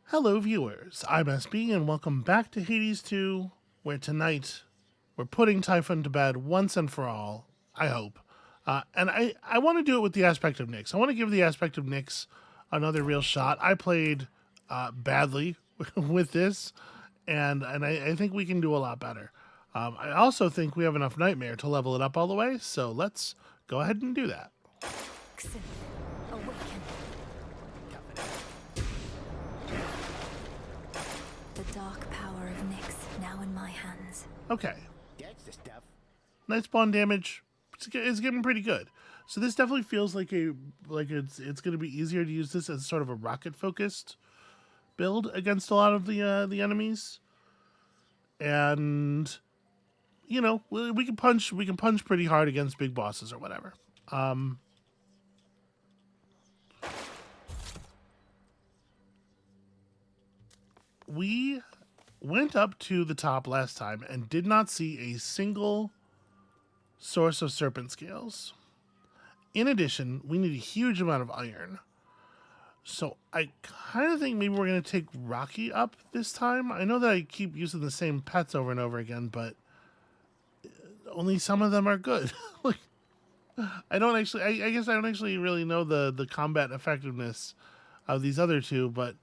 Hello viewers, I'm SB and welcome back to Hades 2, where tonight we're putting Typhon to bed once and for all, I hope. And I want to do it with the aspect of Nyx. I want to give the aspect of Nyx another real shot. I played badly with this, and I think we can do a lot better. I also think we have enough Nightmare to level it up all the way, so let's go ahead and do that. Awaken. The dark power of Nyx now in my hands. Okay. That's the stuff. Nice spawn damage. It's getting pretty good. So this definitely feels like it's going to be easier to use this as sort of a rocket focused build against a lot of the enemies. And you know, we can punch pretty hard against big bosses or whatever. We went up to the top last time and did not see a single source of serpent scales. In addition, we need a huge amount of iron. So I kind of think maybe we're going to take Rocky up this time. I know that I keep using the same pets over and over again, but only some of them are good. Like, I guess I don't actually really know the combat effectiveness of these other two, but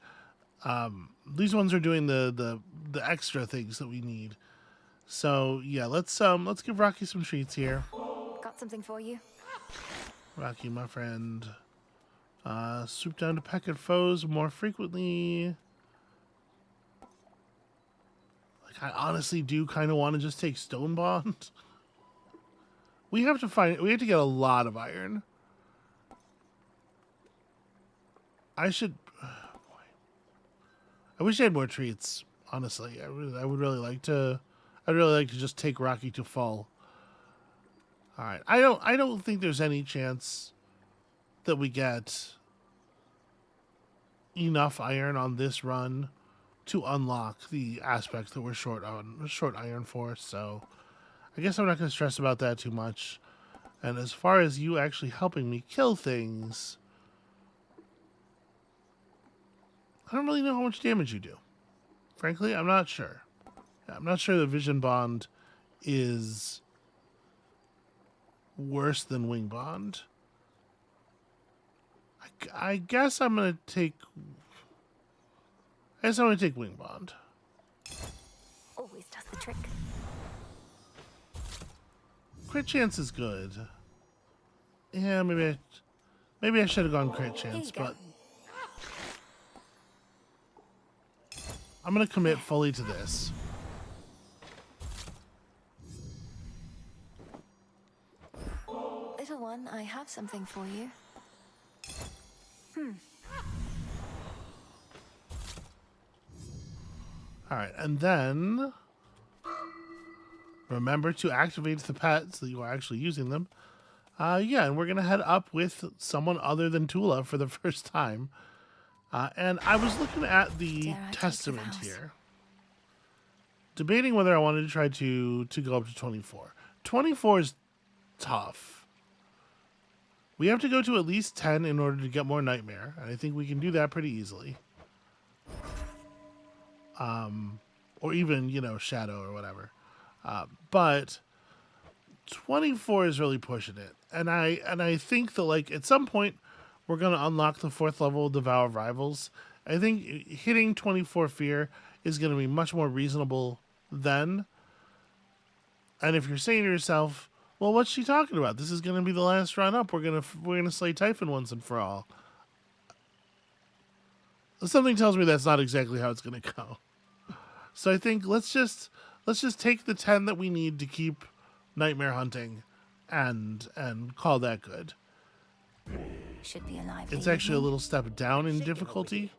these ones are doing the extra things that we need. So yeah, let's give Rocky some treats here. Got something for you? Rocky, my friend. Swoop down to peck at foes more frequently. Like, I honestly do kind of want to just take Stone Bond. We have to get a lot of iron. I should. Boy. I wish I had more treats. Honestly, I would really like to. I'd really like to just take Rocky to full. All right, I don't think there's any chance that we get enough iron on this run to unlock the aspects that we're short iron for. So I guess I'm not going to stress about that too much. And as far as you actually helping me kill things, I don't really know how much damage you do. Frankly, I'm not sure. I'm not sure the Vision Bond is worse than Wing Bond. I guess I'm going to take... Wing Bond. Always does the trick. Crit chance is good. Yeah, maybe I should have gone crit chance, but I'm going to commit fully to this. Little one, I have something for you. All right, and then remember to activate the pets so that you are actually using them. Yeah, and we're going to head up with someone other than Tula for the first time. And I was looking at the Testament here, debating whether I wanted to try to go up to 24. 24 is tough. We have to go to at least 10 in order to get more Nightmare, and I think we can do that pretty easily. Or even, you know, Shadow or whatever. But 24 is really pushing it. And I think that, like, at some point we're going to unlock the 4th level of Devour of Rivals. I think hitting 24 Fear is going to be much more reasonable then. And if you're saying to yourself, well, what's she talking about? This is going to be the last run up. We're going to slay Typhon once and for all. Something tells me that's not exactly how it's going to go. So I think let's just take the 10 that we need to keep Nightmare hunting and call that good. Should be alive. It's actually a little step down in difficulty,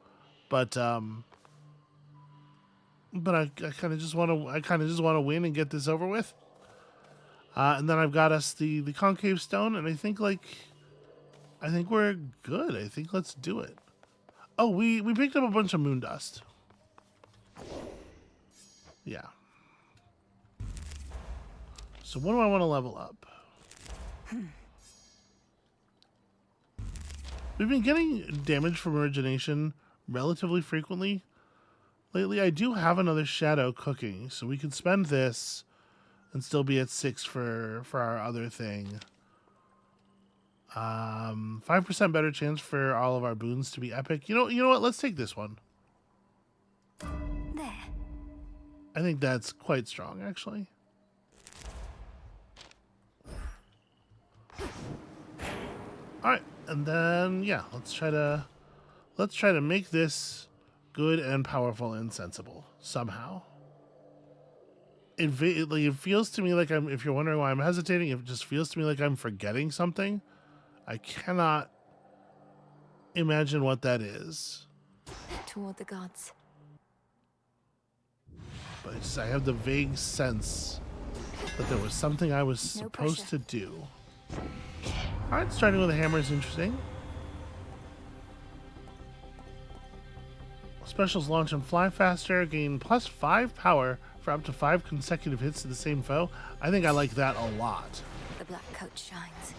but I kind of just want to win and get this over with. And then I've got us the concave stone, and I think we're good. I think let's do it. Oh, we picked up a bunch of moon dust. Yeah. So what do I want to level up? We've been getting damage from origination relatively frequently. lately. I do have another shadow cooking, so we could spend this and still be at 6 for our other thing. 5% better chance for all of our boons to be epic. You know what? Let's take this one. There. I think that's quite strong, actually. All right, and then yeah, let's try to make this good and powerful and sensible somehow. It feels to me like I'm. If you're wondering why I'm hesitating, it just feels to me like I'm forgetting something. I cannot imagine what that is. Toward the gods. But I have the vague sense that there was something I was supposed to do. All right, starting with a hammer is interesting. Specials launch and fly faster, gain +5 power for up to 5 consecutive hits to the same foe. I think I like that a lot. The black coat shines.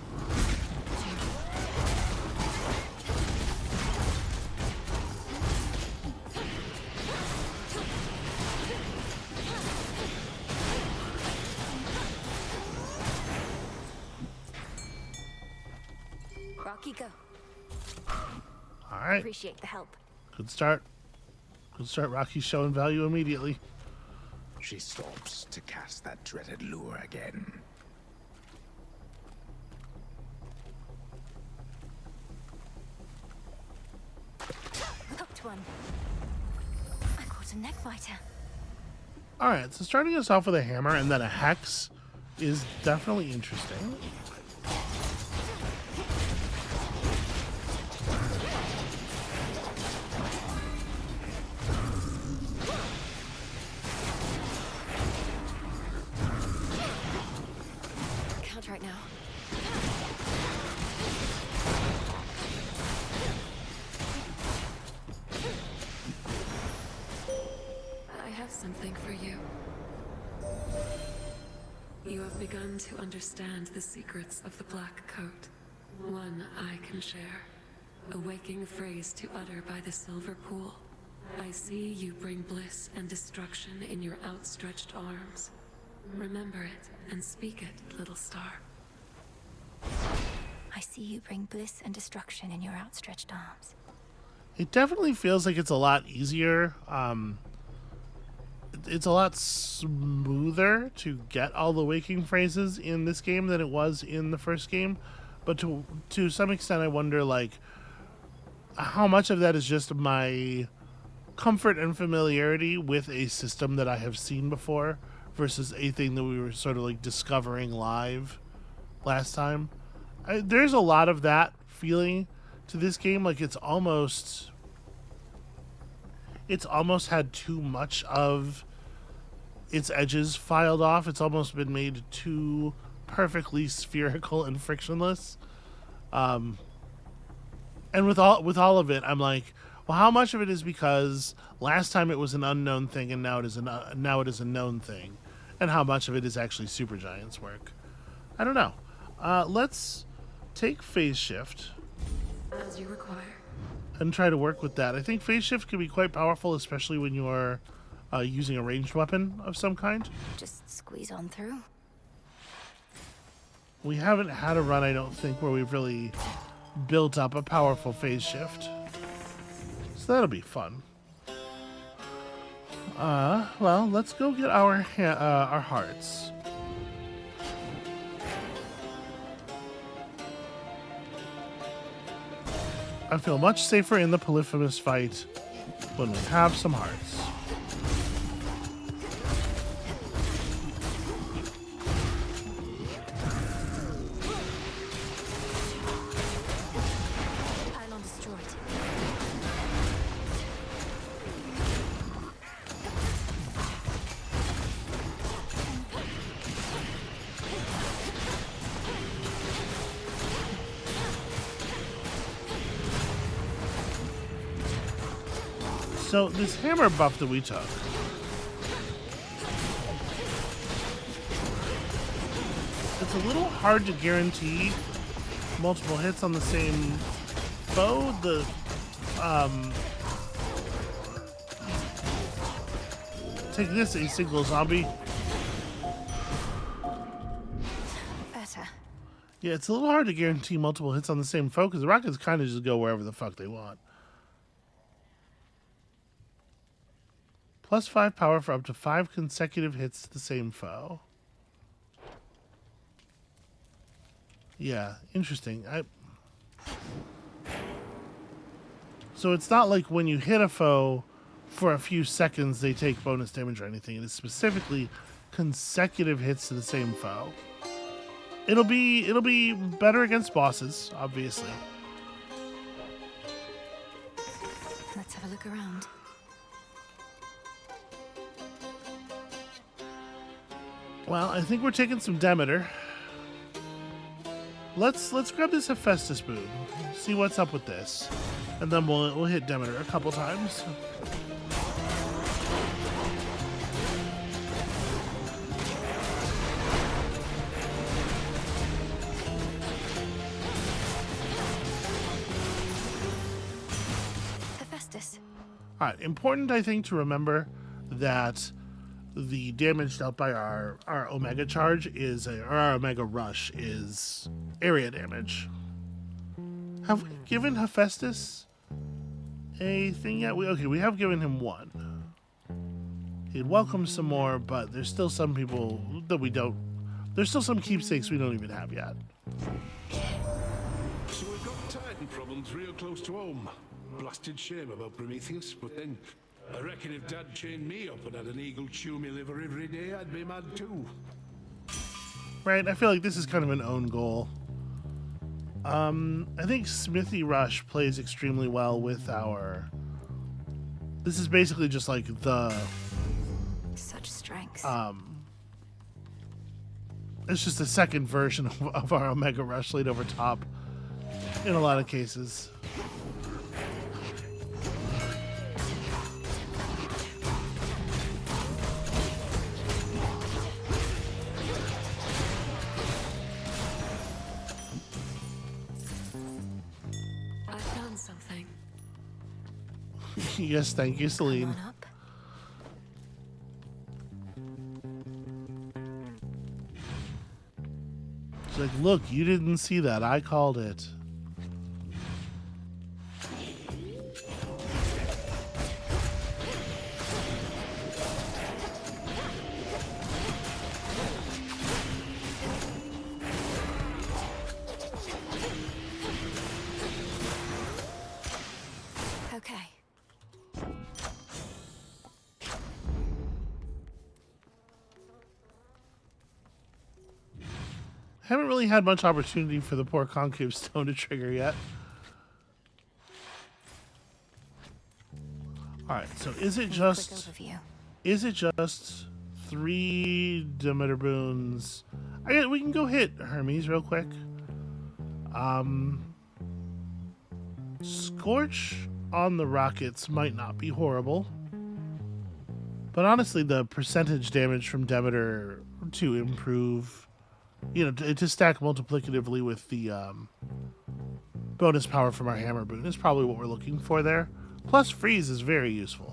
Rocky, go. All right. Appreciate the help. Good start. Good start. Rocky's showing value immediately. She stops to cast that dreaded lure again. Hooked one. I caught a neck biter. All right, so starting us off with a hammer and then a hex is definitely interesting. Count right now. I have something for you. You have begun to understand the secrets of the Black Coat. One I can share. A waking phrase to utter by the silver pool. I see you bring bliss and destruction in your outstretched arms. Remember it and speak it, little star. I see you bring bliss and destruction in your outstretched arms. It definitely feels like it's a lot easier. It's a lot smoother to get all the waking phrases in this game than it was in the first game. But to some extent, I wonder, like, how much of that is just my comfort and familiarity with a system that I have seen before versus a thing that we were sort of like discovering live last time. There's a lot of that feeling to this game. Like it's almost had too much of its edges filed off. It's almost been made too perfectly spherical and frictionless. And with all of it, I'm like, well, how much of it is because last time it was an unknown thing and now it is a known thing, and how much of it is actually Supergiant's work? I don't know. Let's take phase shift As you require. and try to work with that. I think phase shift can be quite powerful, especially when you're using a ranged weapon of some kind. Just squeeze on through. We haven't had a run, I don't think, where we've really built up a powerful phase shift. So that'll be fun. Well, let's go get our hearts. I feel much safer in the Polyphemus fight when we have some hearts. Pylon destroyed. So this hammer buff that we took, it's a little hard to guarantee multiple hits on the same foe. take this, a single zombie. Better. Yeah, it's a little hard to guarantee multiple hits on the same foe because the rockets kind of just go wherever the fuck they want. +5 power for up to 5 consecutive hits to the same foe. Yeah, interesting. So it's not like when you hit a foe for a few seconds they take bonus damage or anything. It is specifically consecutive hits to the same foe. It'll be better against bosses, obviously. Let's have a look around. Well, I think we're taking some Demeter. Let's grab this Hephaestus boon. See what's up with this. And then we'll hit Demeter a couple times. Hephaestus. Alright, important I think to remember that the damage dealt by our Omega charge is, or our Omega rush is area damage. Have we given Hephaestus a thing yet? We have given him one. He'd welcome some more, but there's still some people that we don't. There's still some keepsakes we don't even have yet. So we've got Titan problems real close to home. Blasted shame about Prometheus, but then I reckon if Dad chained me up and had an eagle chew me liver every day, I'd be mad too. Right, I feel like this is kind of an own goal. I think Smithy Rush plays extremely well with our... This is basically just like the... Such strength. It's just a second version of our Omega Rush laid over top in a lot of cases. I found something. Yes, thank you, Come Celine. on up. She's like, look, you didn't see that. I called it. Okay. Haven't really had much opportunity for the poor concave stone to trigger yet. Alright, so is it Quick just overview. 3 Demeter boons? We can go hit Hermes real quick. Scorch on the rockets might not be horrible. But honestly, the percentage damage from Demeter to improve, to stack multiplicatively with the bonus power from our hammer boon is probably what we're looking for there. Plus, freeze is very useful.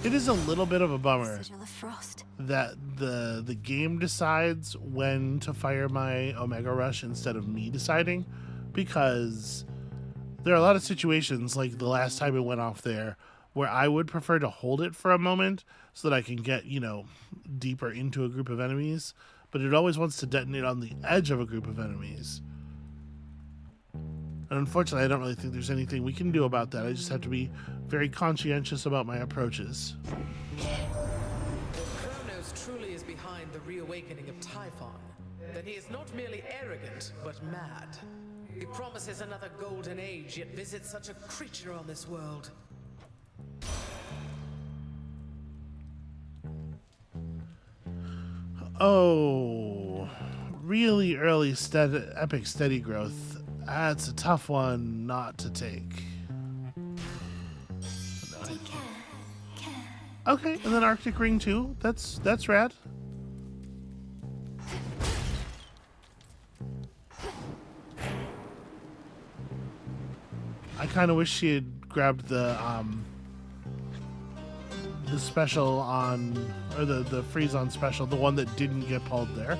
It is a little bit of a bummer Sigil of Frost. that the game decides when to fire my Omega Rush instead of me deciding, because there are a lot of situations, like the last time it went off there, where I would prefer to hold it for a moment so that I can get, deeper into a group of enemies, but it always wants to detonate on the edge of a group of enemies. And unfortunately, I don't really think there's anything we can do about that. I just have to be very conscientious about my approaches. If Chronos truly is behind the reawakening of Typhon, then he is not merely arrogant, but mad. He promises another golden age, yet visits such a creature on this world. Oh, really early epic steady growth. That's a tough one not to take. Take care. Care. Okay, and then Arctic Ring too. That's rad. I kind of wish she had grabbed the special on, or the freeze on special, the one that didn't get pulled there.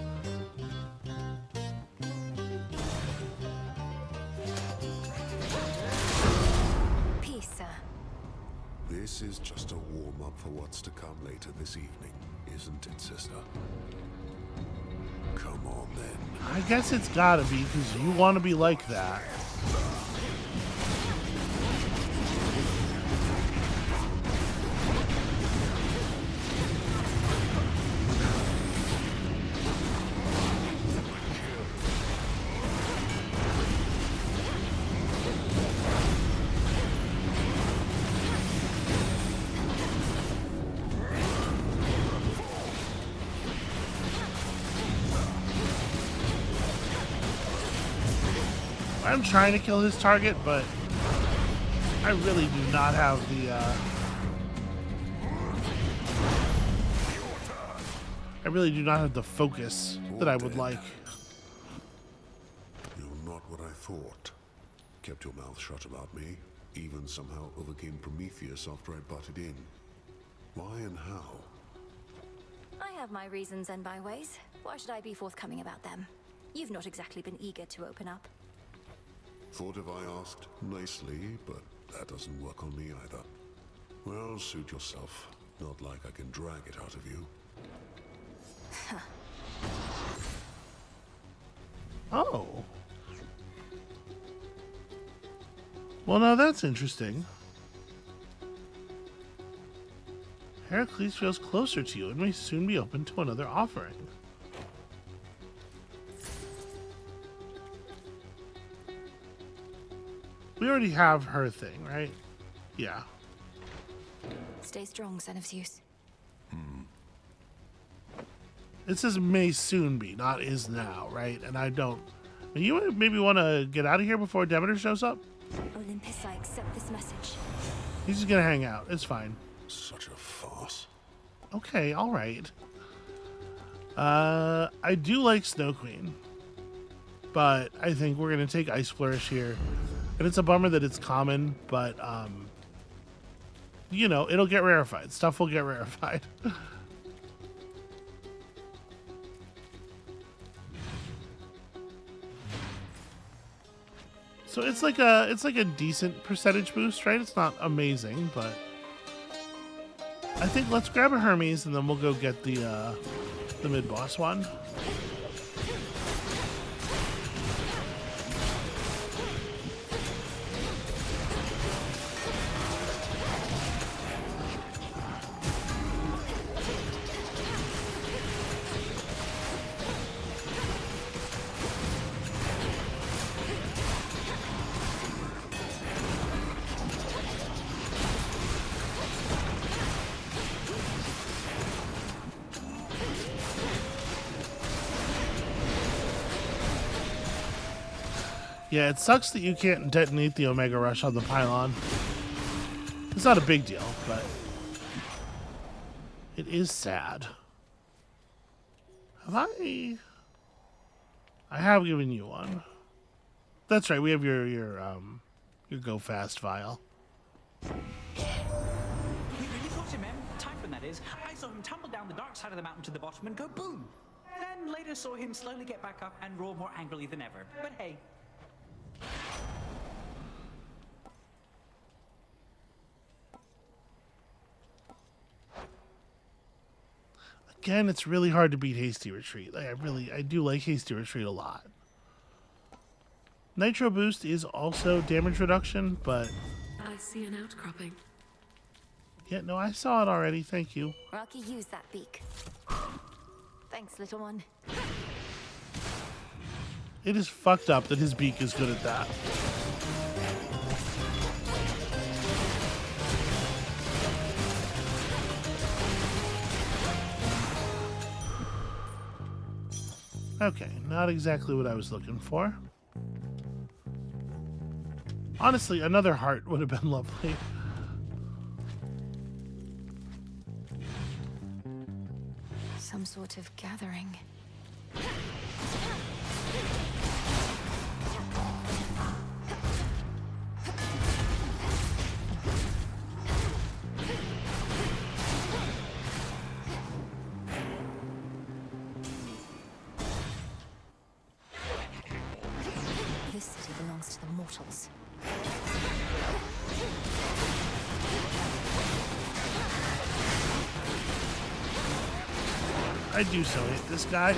Peace, sir. This is just a warm-up for what's to come later this evening, isn't it, sister? Come on, then. I guess it's gotta be, because you want to be like that. I'm trying to kill his target, but I really do not have the I really do not have the focus that I would like. You're not what I thought. Kept your mouth shut about me, even somehow overcame Prometheus after I butted in. Why and how? I have my reasons and my ways. Why should I be forthcoming about them? You've not exactly been eager to open up. Thought if I asked nicely, but that doesn't work on me either. Well, suit yourself. Not like I can drag it out of you. Oh. Well, now that's interesting. Heracles feels closer to you and may soon be open to another offering. We already have her thing, right? Yeah. Stay strong, son of Zeus. It says may soon be, not is now, right? And I don't... You maybe want to get out of here before Demeter shows up? Olympus, I accept this message. He's just gonna hang out. It's fine. Such a farce. Okay, all right. I do like Snow Queen, but I think we're gonna take Ice Flourish here. And it's a bummer that it's common, but you know, it'll get rarefied. Stuff will get rarefied. So it's like a decent percentage boost, right? It's not amazing, but I think let's grab a Hermes and then we'll go get the mid boss one. Yeah, it sucks that you can't detonate the Omega Rush on the pylon. It's not a big deal, but it is sad. Have I have given you one. That's right, we have your Go Fast vial. We really thought him, Em. Typhon, that is. I saw him tumble down the dark side of the mountain to the bottom and go boom. Then later saw him slowly get back up and roar more angrily than ever. But hey. Again, it's really hard to beat Hasty Retreat. I do like Hasty Retreat a lot. Nitro Boost is also damage reduction, but I see an outcropping. yeah, no, I saw it already. Thank you. Rocky, use that beak. Thanks, little one. It is fucked up that his beak is good at that. Okay, not exactly what I was looking for. Honestly, another heart would have been lovely. Some sort of gathering. This city belongs to the mortals. I do so hate this guy.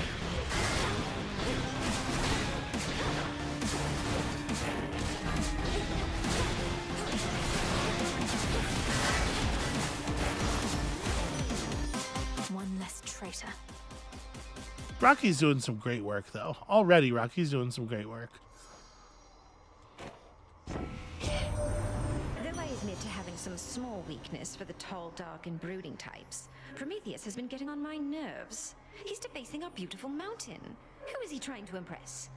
One less traitor. Rocky's doing some great work, though. Already, Rocky's doing some great work. Though I admit to having some small weakness for the tall, dark, and brooding types, Prometheus has been getting on my nerves. He's defacing our beautiful mountain. Who is he trying to impress?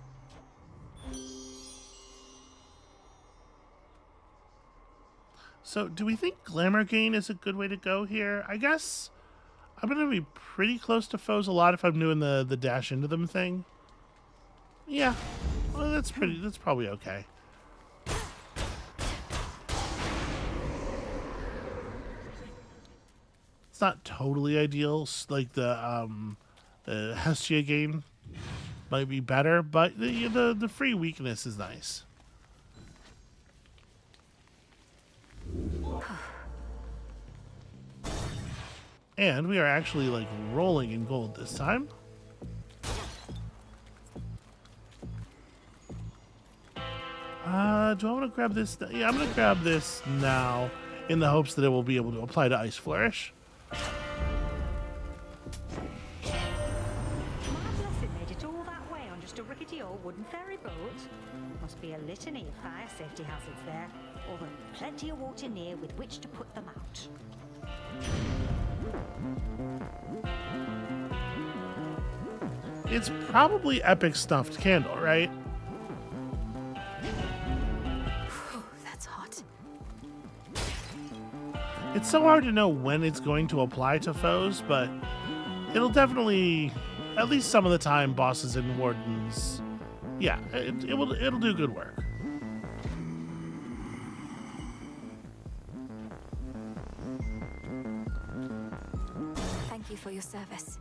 So, do we think Glamour Gain is a good way to go here? I guess I'm going to be pretty close to foes a lot if I'm doing the dash into them thing. Yeah, well, that's probably okay. It's not totally ideal. Like the Hestia game might be better, but the free weakness is nice. And we are actually like rolling in gold this time. Do I want to grab this? Yeah, I'm going to grab this now in the hopes that it will be able to apply to Ice Flourish. Marvellous it made it all that way on just a rickety old wooden ferry boat. Must be a litany of fire safety hazards there, although plenty of water near with which to put them out. It's probably Epic Stuffed Candle, right? That's hot. It's so hard to know when it's going to apply to foes, but it'll definitely, at least some of the time, bosses and wardens. Yeah, it'll do good work. Thank you for your service.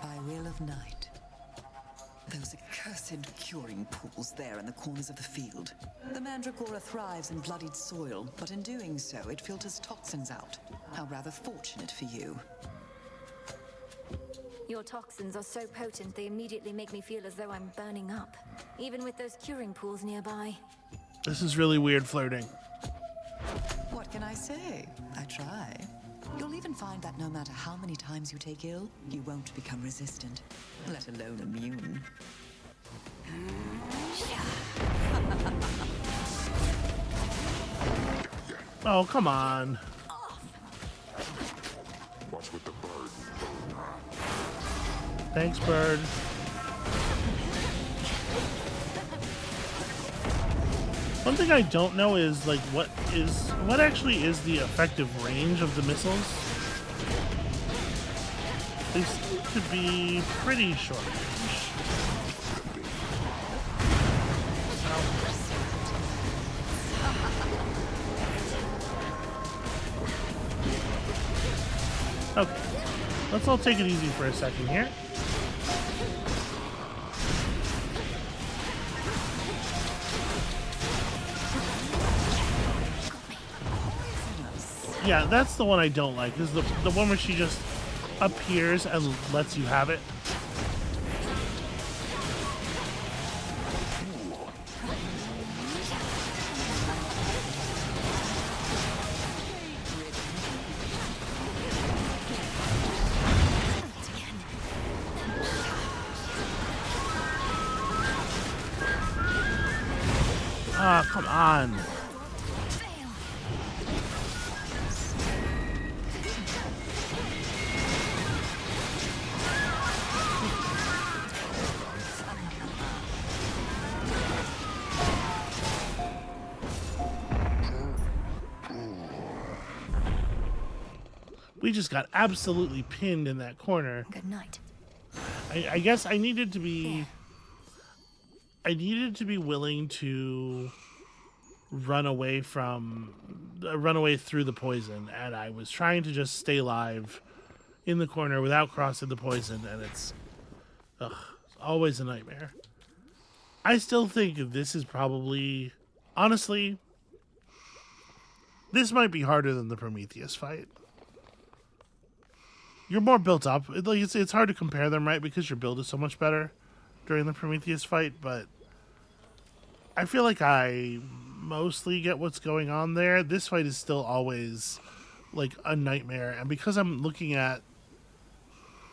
By will of night. Those accursed curing pools there in the corners of the field. The mandragora thrives in bloodied soil, but in doing so, it filters toxins out. How rather fortunate for you. Your toxins are so potent they immediately make me feel as though I'm burning up, even with those curing pools nearby. This is really weird flirting. What can I say? I try. You'll even find that no matter how many times you take ill, you won't become resistant, let alone immune. Oh, come on. What's with the bird? Thanks, bird. One thing I don't know is like what actually is the effective range of the missiles. They seem to be pretty short range. Okay, let's all take it easy for a second here. Yeah, that's the one I don't like. Is the one where she just appears and lets you have it. Ah, come on. We just got absolutely pinned in that corner. Good night. I guess I needed to be... I needed to be willing to run away through the poison, and I was trying to just stay alive in the corner without crossing the poison, and it's always a nightmare. I still think this is probably, honestly, this might be harder than the Prometheus fight. You're more built up. It's hard to compare them, right? Because your build is so much better during the Prometheus fight, but I feel like I mostly get what's going on there. This fight is still always like a nightmare, and because I'm looking at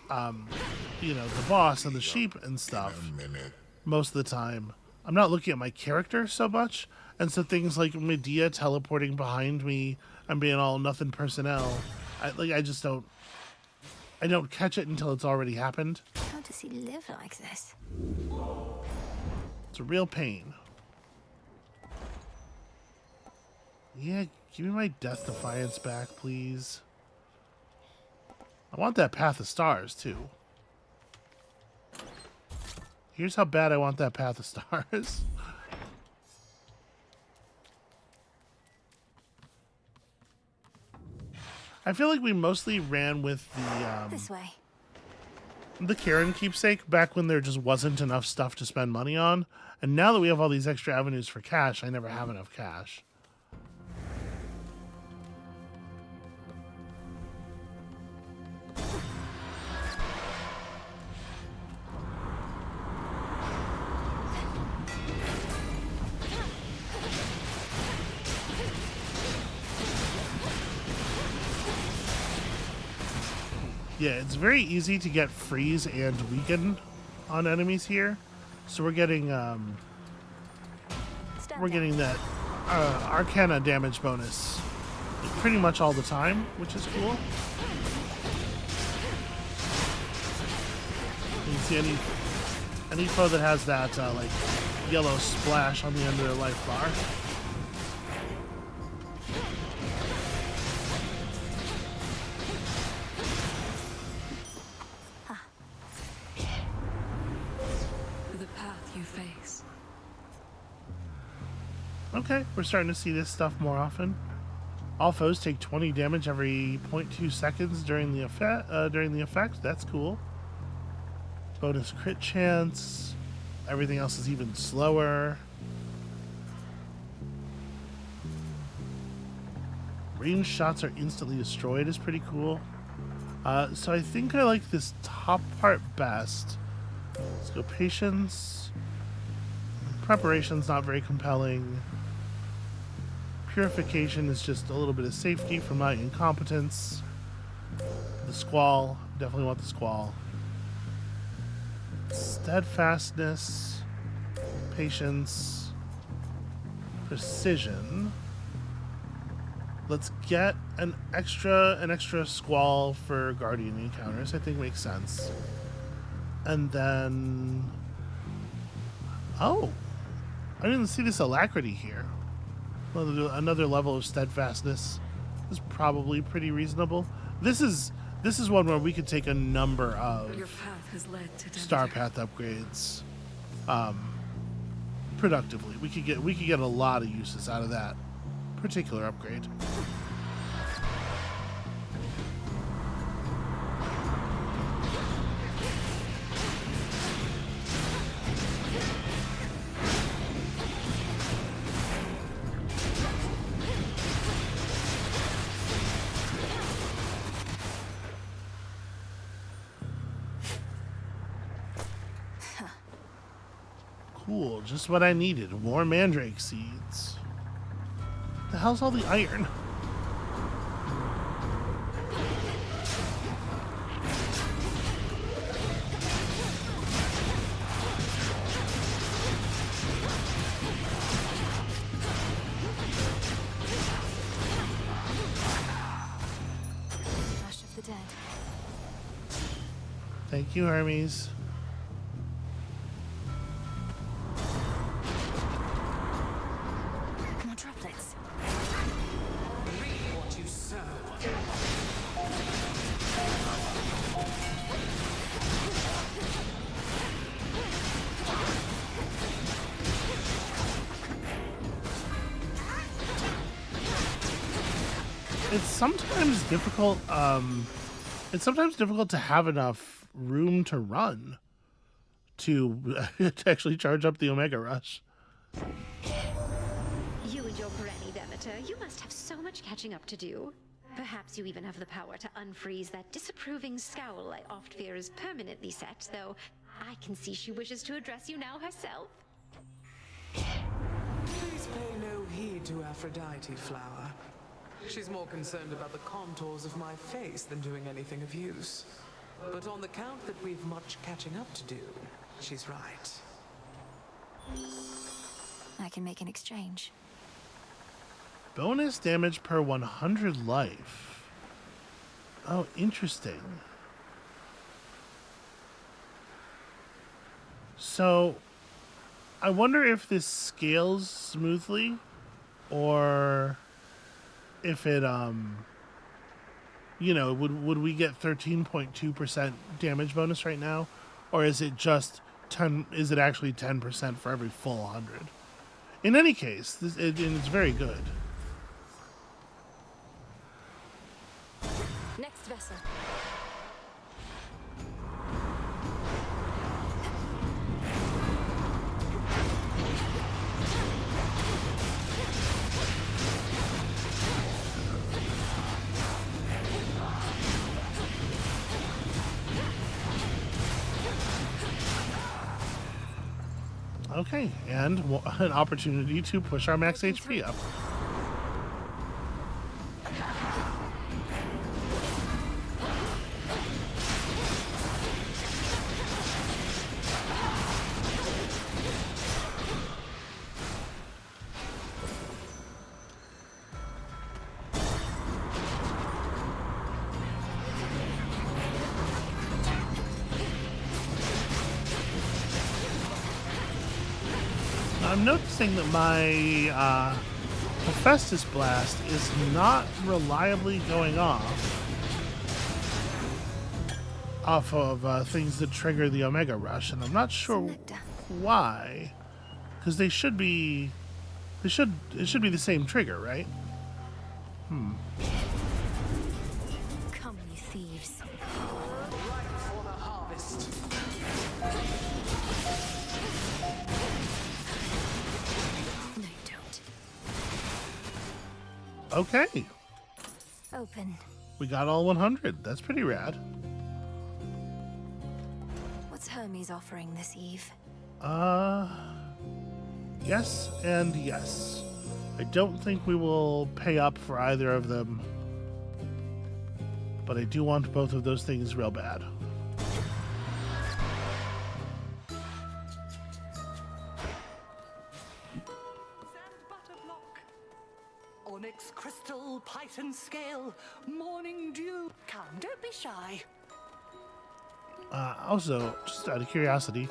the boss and the sheep and stuff most of the time, I'm not looking at my character so much, and so things like Medea teleporting behind me and being all nothing personnel, I don't catch it until it's already happened. How does he live like this? It's a real pain. Yeah, give me my Death Defiance back, please. I want that Path of Stars, too. Here's how bad I want that Path of Stars. I feel like we mostly ran with This way. the Karen keepsake back when there just wasn't enough stuff to spend money on. And now that we have all these extra avenues for cash, I never have enough cash. Yeah, it's very easy to get freeze and weaken on enemies here. So we're getting that Arcana damage bonus pretty much all the time, which is cool. You can see any foe that has that like yellow splash on the end of their life bar. Okay, we're starting to see this stuff more often. All foes take 20 damage every 0.2 seconds during the effect. That's cool. Bonus crit chance. Everything else is even slower. Range shots are instantly destroyed is pretty cool. So I think I like this top part best. Let's go patience. Preparation's not very compelling. Purification is just a little bit of safety from my incompetence. The Squall, definitely want the Squall. Steadfastness, patience, precision. Let's get an extra Squall for Guardian encounters. I think makes sense. And then, oh, I didn't see this alacrity here. Another level of steadfastness is probably pretty reasonable. This is one where we could take a number of Your path has led to star path upgrades productively. We could get a lot of uses out of that particular upgrade. Cool, just what I needed. More mandrake seeds. The hell's all the iron? Rush of the dead. Thank you, Hermes. More droplets. Reap what you sow. it's sometimes difficult. It's sometimes difficult to have enough room to run to, to actually charge up the Omega Rush. You and your granny, Demeter, you must have so much catching up to do. Perhaps you even have the power to unfreeze that disapproving scowl I oft fear is permanently set, though I can see she wishes to address you now herself. Please pay no heed to Aphrodite, Flower. She's more concerned about the contours of my face than doing anything of use. But on the count that we've much catching up to do, she's right. I can make an exchange. Bonus damage per 100 life. Oh, interesting. So, I wonder if this scales smoothly, or if it, you know, would we get 13.2% damage bonus right now? Or is it just 10, is it actually 10% for every full 100? In any case, it's very good. Next vessel. Okay, and an opportunity to push our max HP up. I'm noticing that my Hephaestus Blast is not reliably going off of things that trigger the Omega Rush, and I'm not sure why, because it should be the same trigger, right? Come, you thieves. Right for the harvest. No, you don't. Okay, Open. we got all 100. That's pretty rad. What's Hermes offering this eve? Yes and yes. I don't think we will pay up for either of them, but I do want both of those things real bad. Sand butter block. Onyx crystal, python scale, morning dew. Come, don't be shy. Also, just out of curiosity,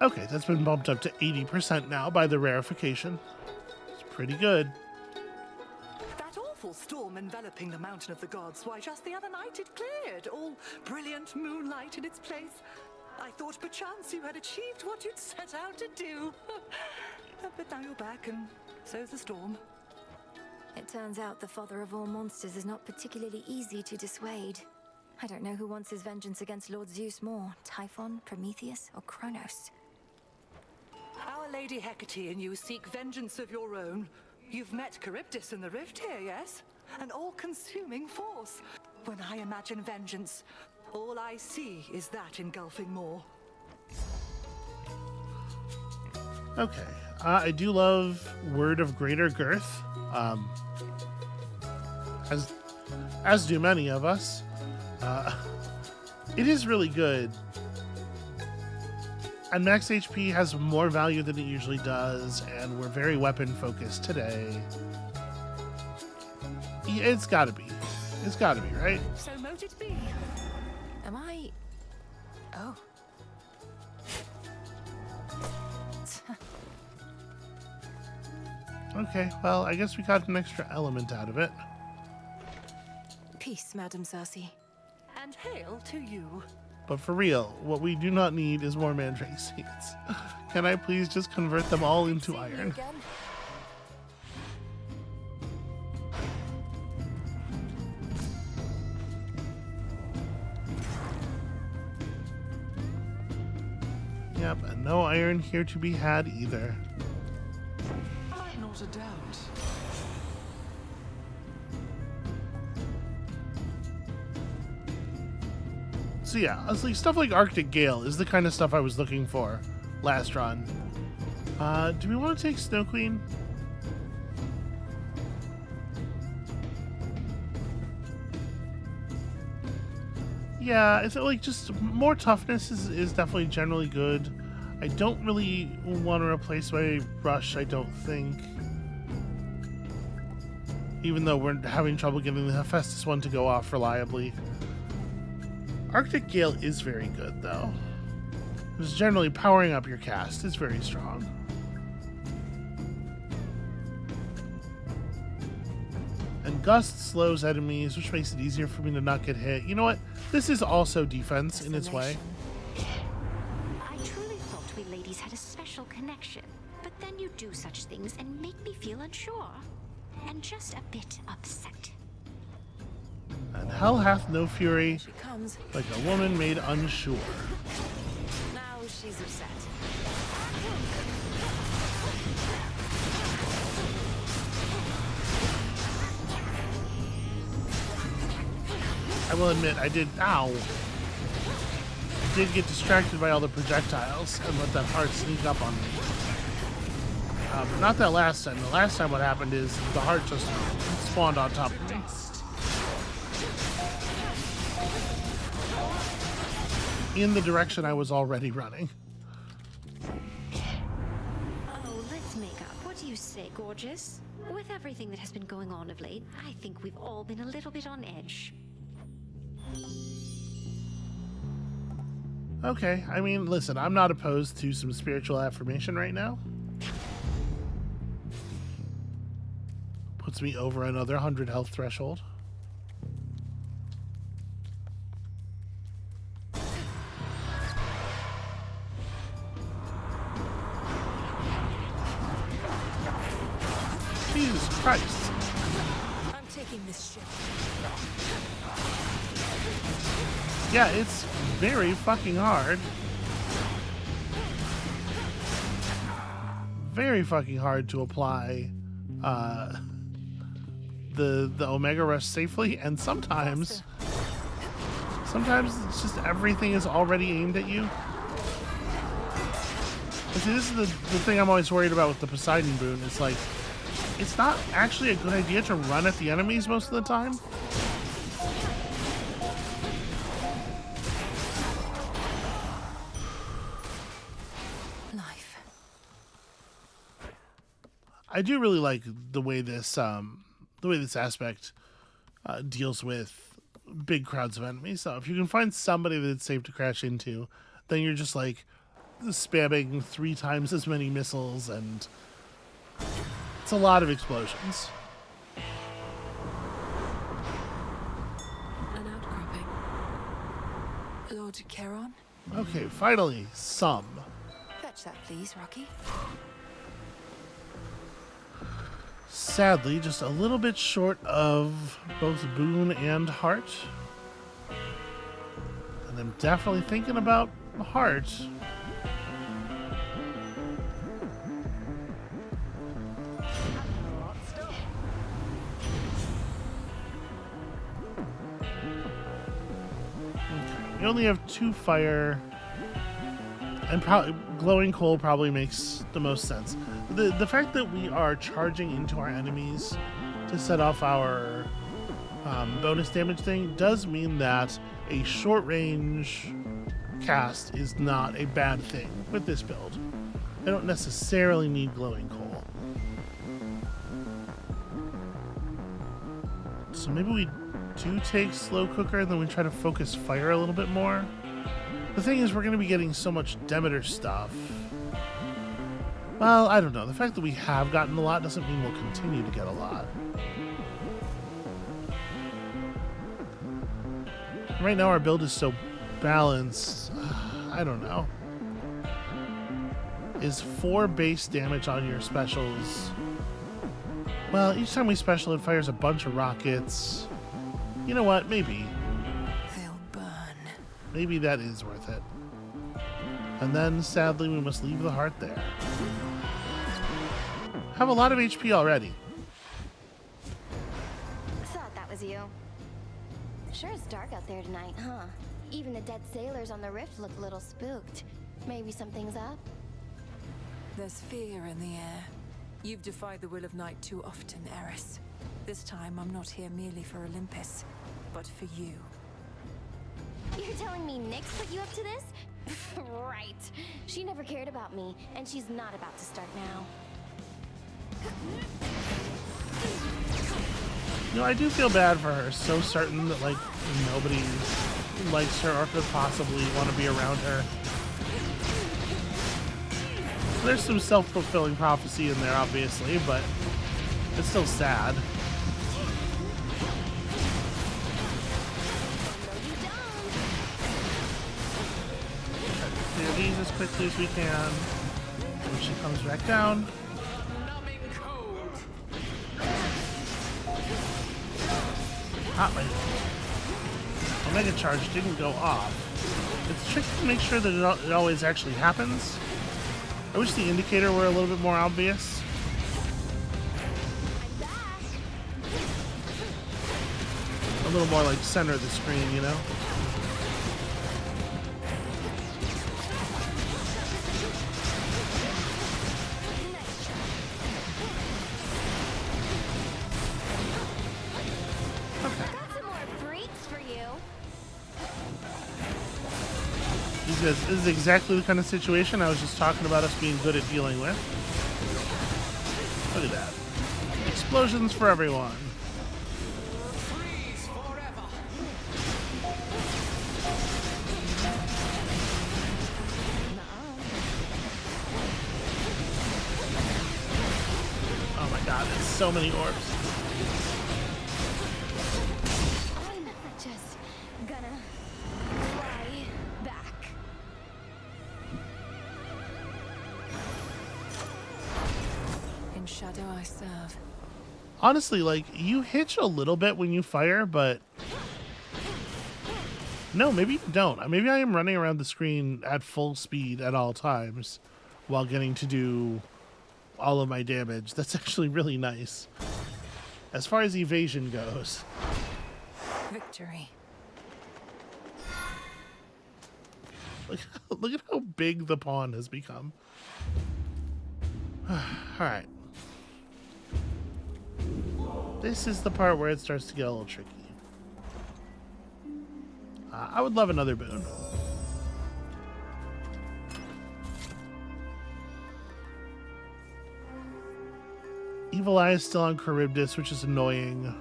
okay, that's been bumped up to 80% now by the rarefication. It's pretty good. That awful storm enveloping the mountain of the gods, why, just the other night it cleared, all brilliant moonlight in its place. I thought perchance you had achieved what you'd set out to do. But now you're back, and so's the storm. It turns out the father of all monsters is not particularly easy to dissuade. I don't know who wants his vengeance against Lord Zeus more, Typhon, Prometheus, or Chronos. Our Lady Hecate and you seek vengeance of your own. You've met Charybdis in the rift here, yes? An all-consuming force. When I imagine vengeance, all I see is that engulfing maw. Okay, I do love Word of Greater Girth, as do many of us. It is really good, and max HP has more value than it usually does, and we're very weapon focused today. Yeah, it's gotta be, right? So mote it be. Am I... Oh. Okay, well, I guess we got an extra element out of it. Peace, Madam Circe. And hail to you. But for real, what we do not need is more mandrake seeds. Can I please just convert them all into iron? Yep, and no iron here to be had either. Not a doubt. So yeah, I was like, stuff like Arctic Gale is the kind of stuff I was looking for last run. Do we want to take Snow Queen? Yeah, it's like just more toughness is definitely generally good. I don't really want to replace my Rush, I don't think. Even though we're having trouble getting the Hephaestus one to go off reliably. Arctic Gale is very good, though. Because generally powering up your cast is very strong. And Gust slows enemies, which makes it easier for me to not get hit. You know what? This is also defense in its way. I truly thought we ladies had a special connection, but then you do such things and make me feel unsure. And just a bit upset. And hell hath no fury, She comes. like a woman made unsure. Now she's upset. I will admit, I did, ow. I did get distracted by all the projectiles and let that heart sneak up on me. But not that last time. The last time what happened is the heart just spawned on top of me. In the direction I was already running. Oh, let's make up. What do you say, gorgeous? With everything that has been going on of late, I think we've all been a little bit on edge. Okay, I mean, listen, I'm not opposed to some spiritual affirmation right now. Puts me over another 100 health threshold. Jesus Christ. I'm taking this ship. Yeah, it's very fucking hard. Very fucking hard to apply the Omega Rush safely, and sometimes it's just everything is already aimed at you. And see, this is the thing I'm always worried about with the Poseidon boon. It's like, it's not actually a good idea to run at the enemies most of the time. Life. I do really like the way this aspect deals with big crowds of enemies. So if you can find somebody that it's safe to crash into, then you're just like spamming 3 times as many missiles, and it's a lot of explosions. An outcropping. Lord Charon? Okay, finally, some. Fetch that, please, Rocky. Sadly, just a little bit short of both boon and heart. And I'm definitely thinking about heart. Okay, we only have 2 fire, and glowing coal probably makes the most sense. The fact that we are charging into our enemies to set off our bonus damage thing does mean that a short range cast is not a bad thing with this build. I don't necessarily need glowing coal. So maybe we do take slow cooker and then we try to focus fire a little bit more. The thing is, we're going to be getting so much Demeter stuff. Well, I don't know. The fact that we have gotten a lot doesn't mean we'll continue to get a lot. Right now our build is so balanced. I don't know. Is 4 base damage on your specials? Well, each time we special, it fires a bunch of rockets. You know what? Maybe. They'll burn. Maybe that is worth it. And then, sadly, we must leave the heart there. Have a lot of HP already. Thought that was you. Sure is dark out there tonight, huh? Even the dead sailors on the rift look a little spooked. Maybe something's up? There's fear in the air. You've defied the will of night too often, Eris. This time, I'm not here merely for Olympus, but for you. You're telling me Nyx put you up to this? Right. She never cared about me, and she's not about to start now. You know, I do feel bad for her. So certain that, like, nobody likes her or could possibly want to be around her. There's some self-fulfilling prophecy in there, obviously, but it's still sad. Clear these as quickly as we can. When she comes back down. Hot Wave. Omega Charge didn't go off. It's tricky to make sure that it always actually happens. I wish the indicator were a little bit more obvious. A little more like center of the screen, you know? This is exactly the kind of situation I was just talking about us being good at dealing with. Look at that. Explosions for everyone. Freeze forever. Oh my god, there's so many orbs. I'm just gonna fly back. In shadow I serve. Honestly, like, you hitch a little bit when you fire, but... No, maybe you don't. Maybe I am running around the screen at full speed at all times while getting to do all of my damage. That's actually really nice. As far as evasion goes. Victory. Look at how big the pawn has become. Alright. This is the part where it starts to get a little tricky. I would love another boon. Evil Eye is still on Charybdis, which is annoying.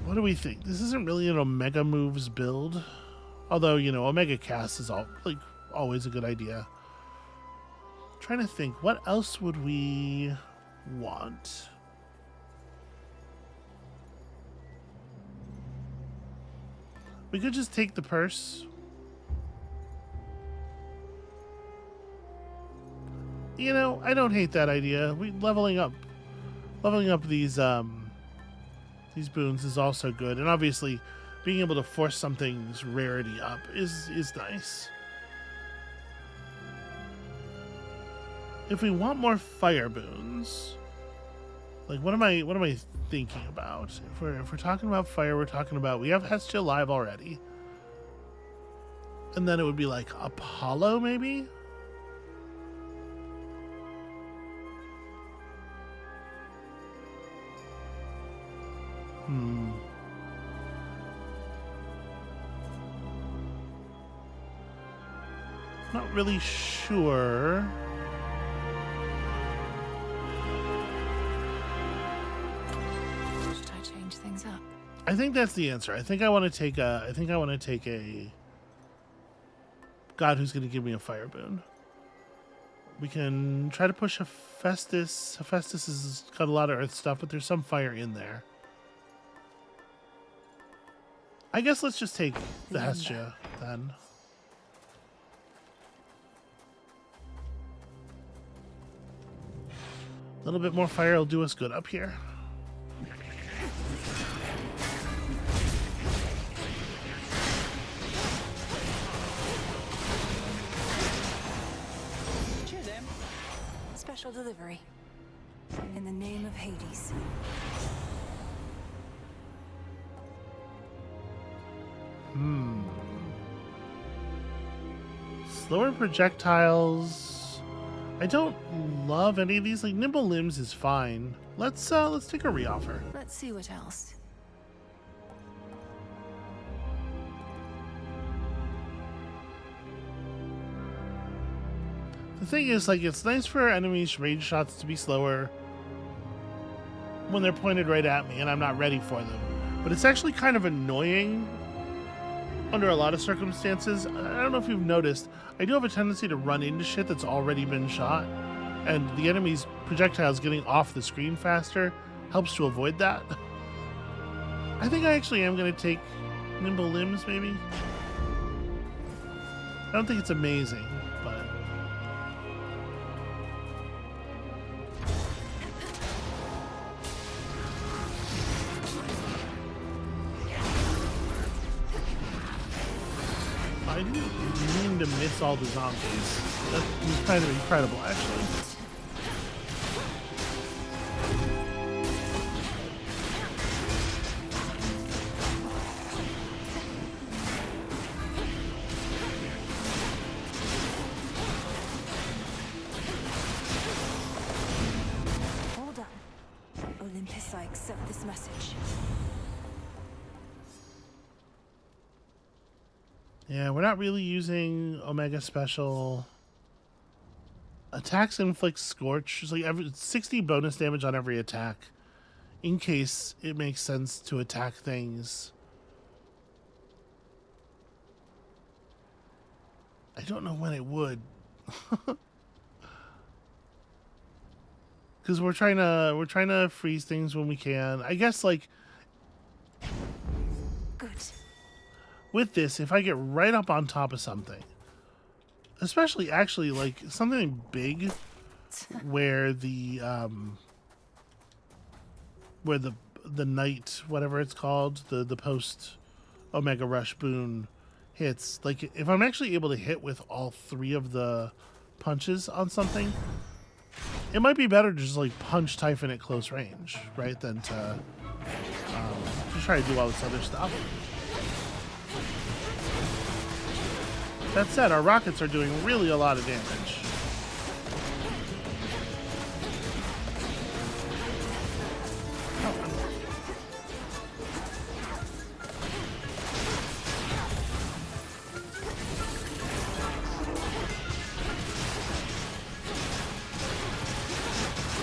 What do we think? This isn't really an Omega Moves build. Although, you know, Omega Cast is always a good idea. Trying to think, what else would we want? We could just take the purse. You know, I don't hate that idea. Leveling up these boons is also good, and obviously, being able to force something's rarity up is nice. If we want more fire boons, like what am I thinking about? If we're talking about fire, we have Hestia live already, and then it would be like Apollo maybe. Not really sure. Should I change things up? I think that's the answer. I think I want to take a god who's going to give me a fire boon. We can try to push Hephaestus. Hephaestus has got a lot of earth stuff, but there's some fire in there. I guess let's just take the Hestia then. A little bit more fire will do us good up here. Special delivery. In the name of Hades. Slower projectiles. I don't love any of these. Like nimble limbs is fine. Let's take a reoffer. Let's see what else. The thing is, like, it's nice for enemies' range shots to be slower when they're pointed right at me and I'm not ready for them. But it's actually kind of annoying under a lot of circumstances. I don't know if you've noticed, I do have a tendency to run into shit that's already been shot, and the enemy's projectiles getting off the screen faster helps to avoid that. I think I actually am going to take nimble limbs, maybe. I don't think it's amazing, but... I didn't mean to miss all the zombies. That was kind of incredible, actually. All done. Olympus, I accept this message. Yeah, we're not really using Omega Special. Attacks inflict Scorch. It's like 60 bonus damage on every attack, in case it makes sense to attack things. I don't know when it would. Because we're trying to freeze things when we can. I guess, like, Good. with this, if I get right up on top of something, especially actually like something big where the night, whatever it's called, the post Omega Rush boon hits, like if I'm actually able to hit with all three of the punches on something, it might be better to just like punch Typhon at close range, right, than to try to do all this other stuff. That said, our rockets are doing really a lot of damage.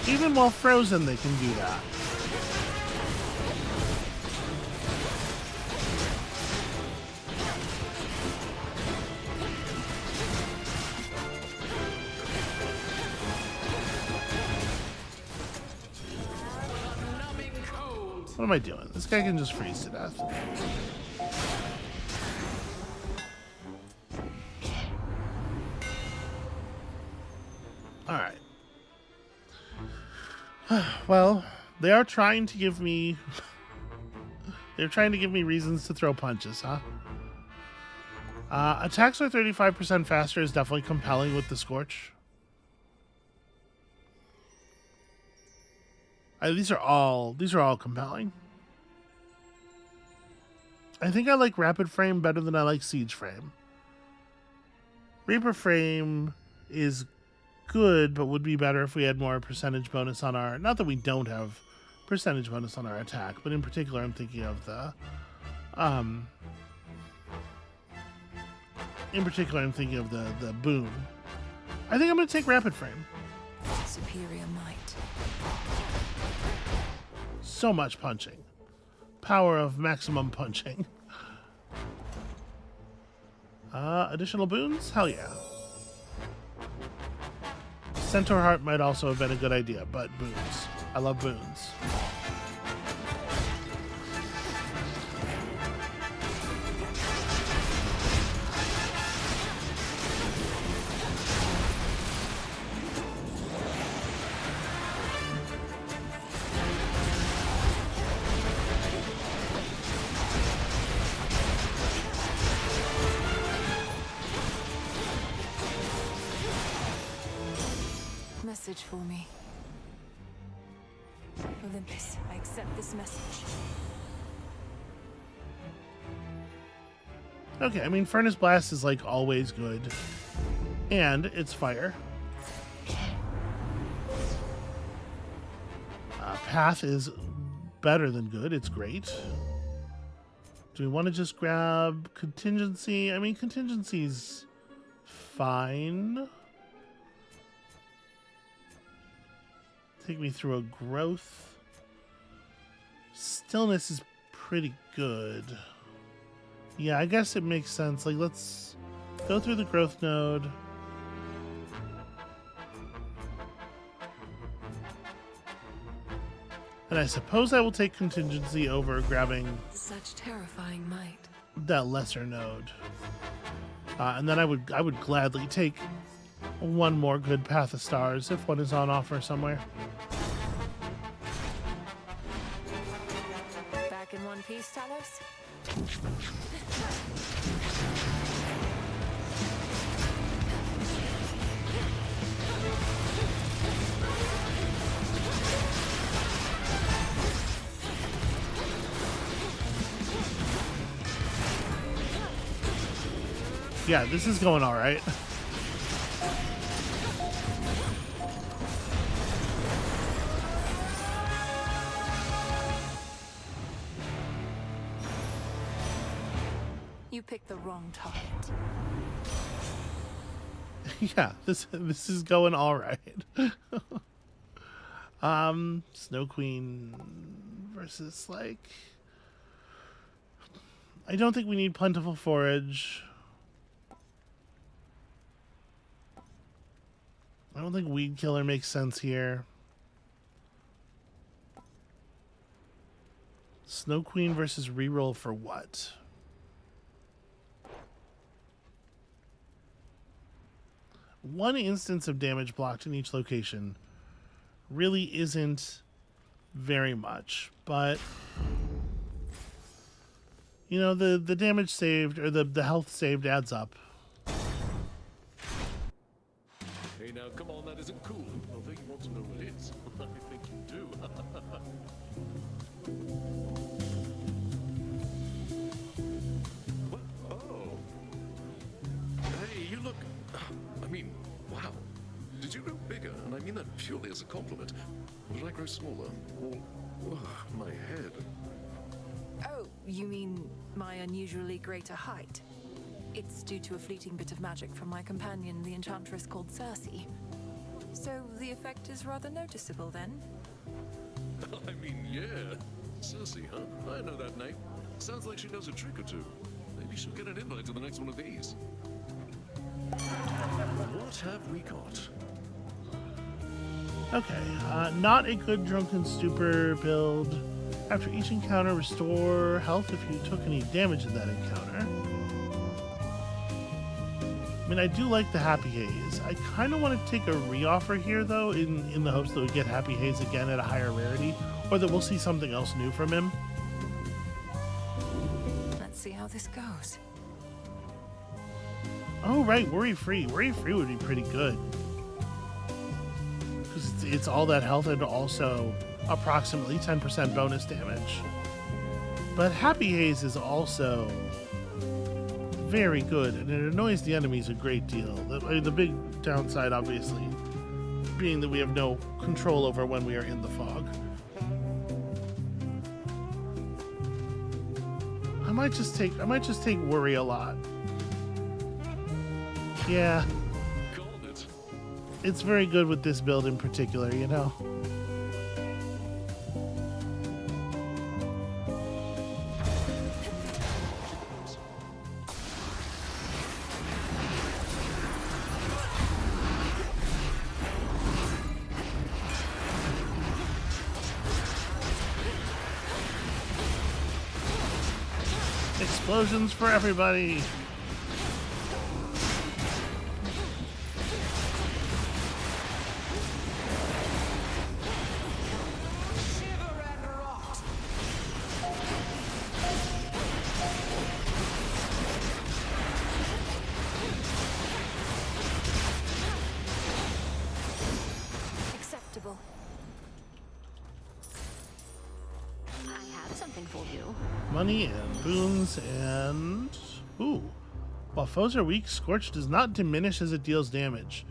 Even while frozen, they can do that. What am I doing? This guy can just freeze to death. Alright. Well, they are trying to give me... They're trying to give me reasons to throw punches, huh? Attacks are 35% faster is definitely compelling with the Scorch. These are all compelling. I think I like Rapid Frame better than I like Siege Frame. Reaper Frame is good, but would be better if we had more percentage bonus on our... Not that we don't have percentage bonus on our attack, but in particular I'm thinking of the... in particular I'm thinking of the boon. I think I'm going to take Rapid Frame. Superior might. So much punching. Power of maximum punching. Additional boons? Hell yeah. Centaur Heart might also have been a good idea, but boons. I love boons. message for me. Olympus, I accept this message. Okay, I mean, Furnace Blast is like always good. And it's fire. Path is better than good. It's great. Do we want to just grab Contingency? I mean, Contingency's fine. Take me through a growth. Stillness is pretty good. Yeah, I guess it makes sense. Like, let's go through the growth node. And I suppose I will take Contingency over grabbing Such terrifying might. that lesser node. And then I would gladly take one more good Path of Stars if one is on offer somewhere. Back in one piece, Talos? Yeah, this is going all right. You picked the wrong target. Yeah, this is going all right. Snow Queen versus, like, I don't think we need Plentiful Forage. I don't think Weed Killer makes sense here. Snow Queen versus reroll for what? One instance of damage blocked in each location really isn't very much, but you know, the damage saved or the health saved adds up. Hey now, come on, that isn't cool. I think you want to know what it is. I think you do. What? Oh. Hey, you look... I mean, wow. Did you grow bigger? And I mean that purely as a compliment. Or did I grow smaller? Or... my head. Oh, you mean my unusually greater height? It's due to a fleeting bit of magic from my companion, the enchantress called Circe. So the effect is rather noticeable then? I mean, yeah. Circe, huh? I know that name. Sounds like she knows a trick or two. Maybe she'll get an invite to the next one of these. What have we got? Okay, not a good Drunken Stupor build. After each encounter, restore health if you took any damage in that encounter. I mean, I do like the Happy Haze. I kind of want to take a re-offer here, though, in the hopes that we get Happy Haze again at a higher rarity, or that we'll see something else new from him. Let's see how this goes. Oh, right, Worry Free. Worry Free would be pretty good. Because it's all that health and also approximately 10% bonus damage. But Happy Haze is also very good, and it annoys the enemies a great deal. The big downside, obviously, being that we have no control over when we are in the fog. I might just take Worry a lot. Yeah. Called it. It's very good with this build in particular, you know? Explosions for everybody! for you. Money and boons and... Ooh. While foes are weak, Scorch does not diminish as it deals damage.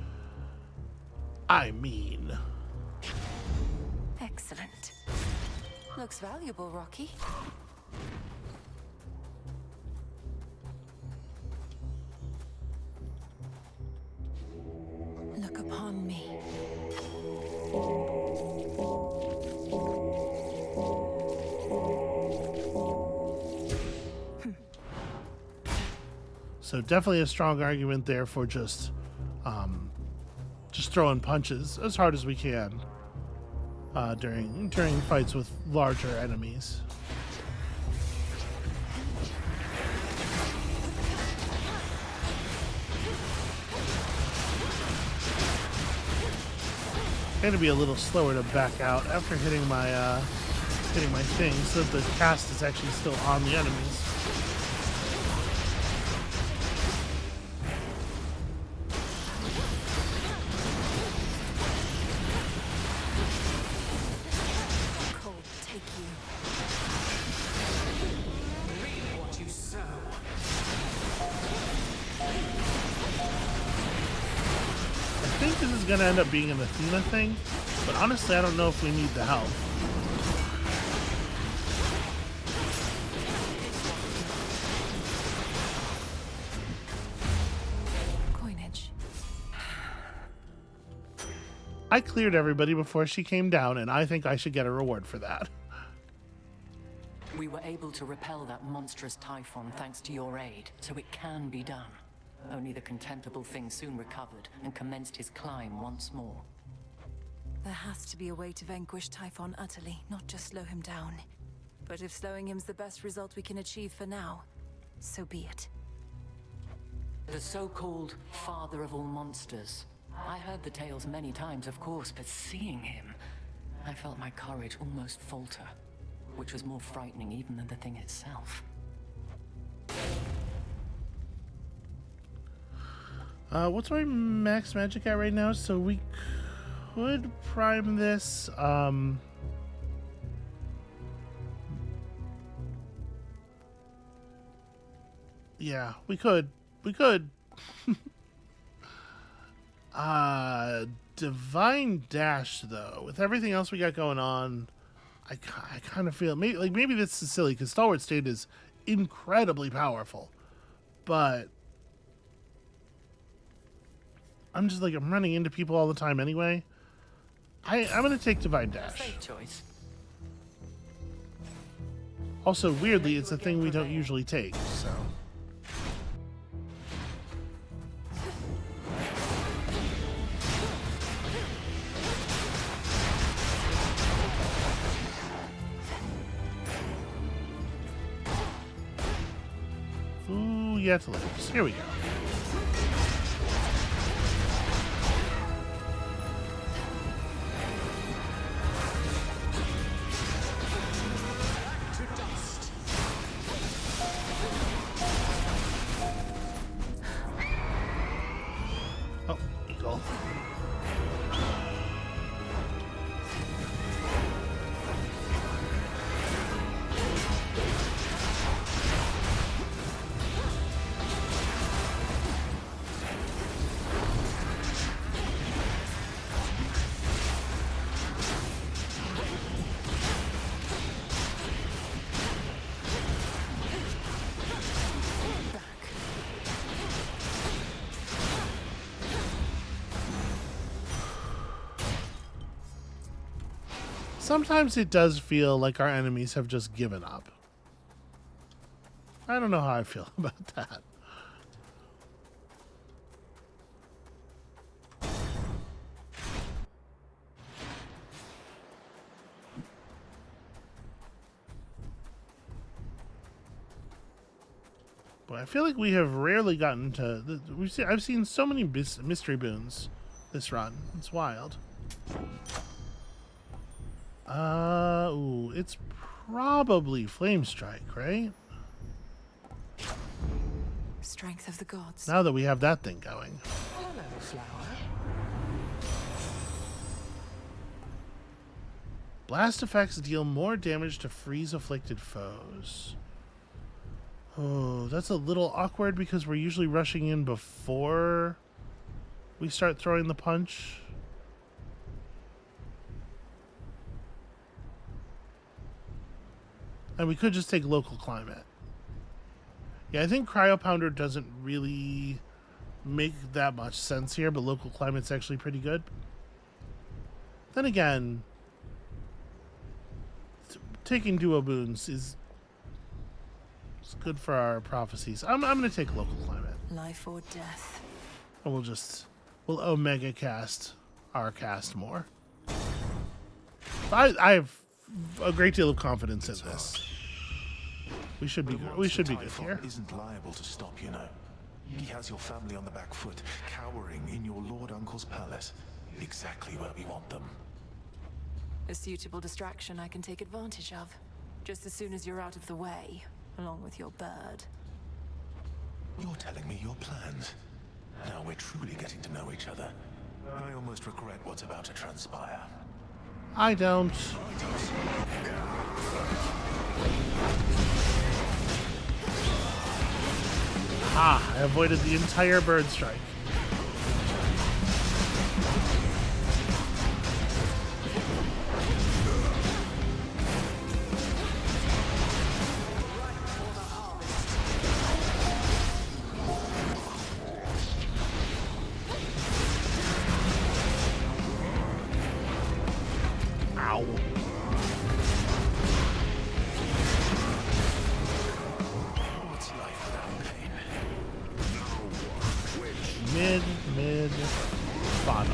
I mean... Excellent. Looks valuable, Rocky. Look upon me. So definitely a strong argument there for just throwing punches as hard as we can during fights with larger enemies. Going to be a little slower to back out after hitting my thing, so that the cast is actually still on the enemies. Gonna end up being an Athena thing, but honestly I don't know if we need the help. Coinage. I cleared everybody before she came down, and I think I should get a reward for that. We were able to repel that monstrous typhon thanks to your aid, so it can be done. Only the contemptible thing soon recovered and commenced his climb once more. There has to be a way to vanquish Typhon utterly, not just slow him down. But if slowing him's the best result we can achieve for now, so be it. The so-called father of all monsters. I heard the tales many times, of course, but seeing him, I felt my courage almost falter, which was more frightening even than the thing itself. What's my max magic at right now? So we could prime this. Yeah, we could. Divine Dash, though. With everything else we got going on, I kind of feel... Maybe this is silly, because Stalwart State is incredibly powerful. But... I'm running into people all the time anyway. I'm going to take Divine Dash. Safe choice. Also, weirdly, it's a thing we don't usually take, so... Ooh, yet lives. Here we go. Sometimes it does feel like our enemies have just given up. I don't know how I feel about that. But I feel like we have rarely gotten to... I've seen so many mystery boons this run. It's wild. Ooh, it's probably Flame Strike, right? Strength of the gods. Now that we have that thing going. Hello, flower. Blast effects deal more damage to freeze-afflicted foes. Oh, that's a little awkward because we're usually rushing in before we start throwing the punch. And we could just take local climate. Yeah, I think Cryo Pounder doesn't really make that much sense here, but local climate's actually pretty good. Then again, taking duo boons is good for our prophecies. I'm going to take local climate. Life or death. And we'll Omega cast our cast more. I have a great deal of confidence in this. We should be good here. Isn't liable to stop, you know. He has your family on the back foot, cowering in your Lord Uncle's palace. Exactly where we want them. A suitable distraction I can take advantage of. Just as soon as you're out of the way, along with your bird. You're telling me your plans. Now we're truly getting to know each other. I almost regret what's about to transpire. I don't. Ah, I avoided the entire bird strike. Ow. What's life without pain? Mid, bottom.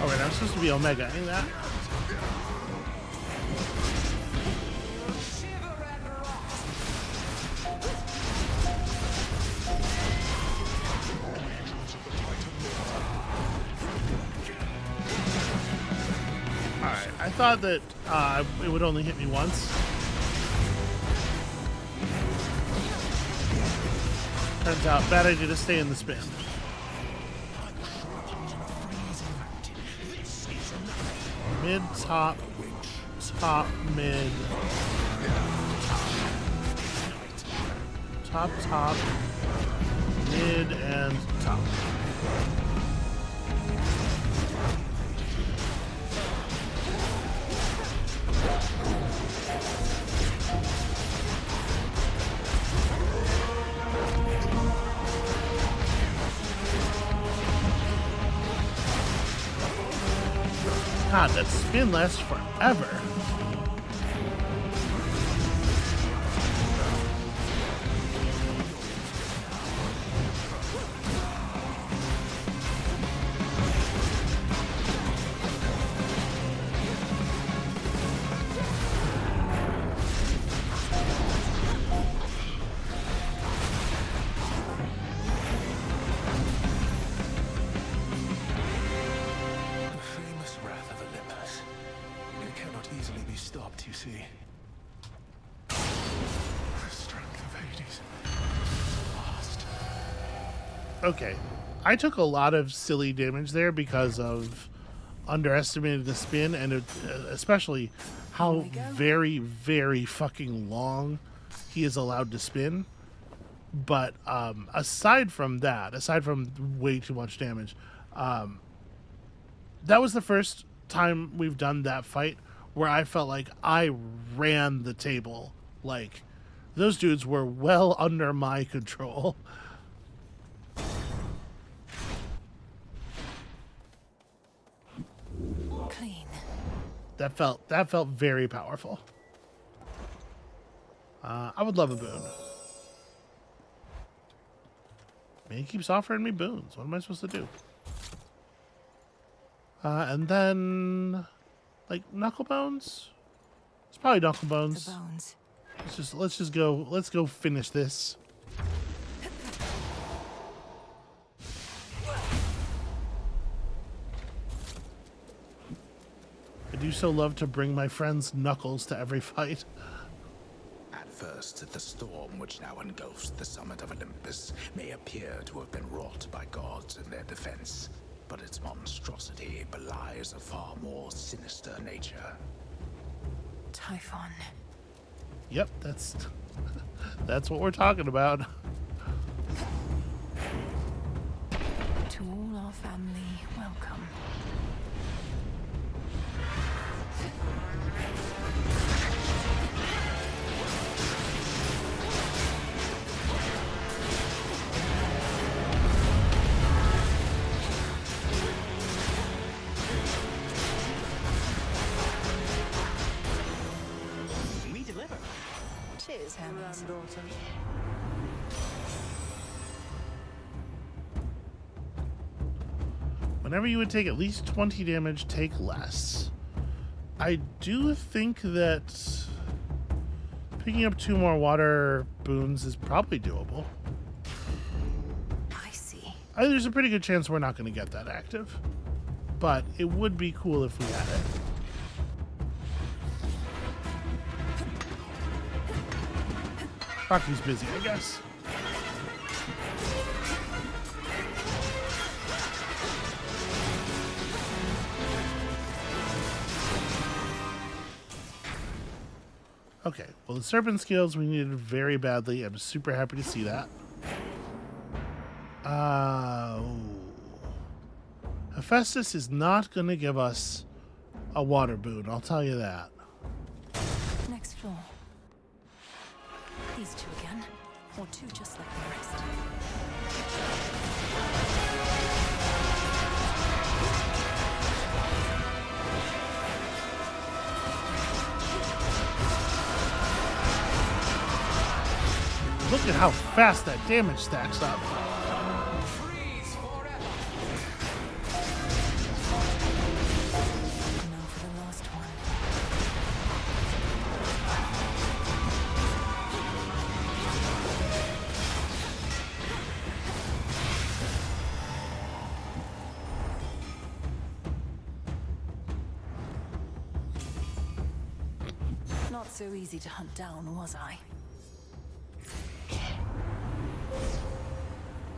Alright, I'm supposed to be Omega, ain't that? I thought that it would only hit me once. Turns out, bad idea to stay in the spin. Mid, top, mid, top, mid, and top. God, that spin lasts forever. Okay, I took a lot of silly damage there because of underestimating the spin and especially how very, very fucking long he is allowed to spin. But aside from way too much damage, that was the first time we've done that fight where I felt like I ran the table. Like, those dudes were well under my control. Clean. That felt very powerful. I would love a boon. Man, he keeps offering me boons. What am I supposed to do? And then, like, knuckle bones. It's probably knuckle bones. The bones. Let's go finish this. I do so love to bring my friends' knuckles to every fight. At First, the storm which now engulfs the summit of Olympus may appear to have been wrought by gods in their defense, but its monstrosity belies a far more sinister nature. Typhon. Yep, that's what we're talking about. To all our family, welcome. We deliver. Cheers, Hermes. Granddaughter. Whenever you would take at least 20 damage, take less. I do think that picking up 2 more water boons is probably doable. I see. There's a pretty good chance we're not going to get that active, but it would be cool if we had it. Rocky's busy, I guess. Okay, well, the serpent scales we needed very badly. I'm super happy to see that. Hephaestus is not going to give us a water boon, I'll tell you that. Next floor. These 2 again, or 2 just like the rest. Look at how fast that damage stacks up. Now for the last one. Not so easy to hunt down, was I?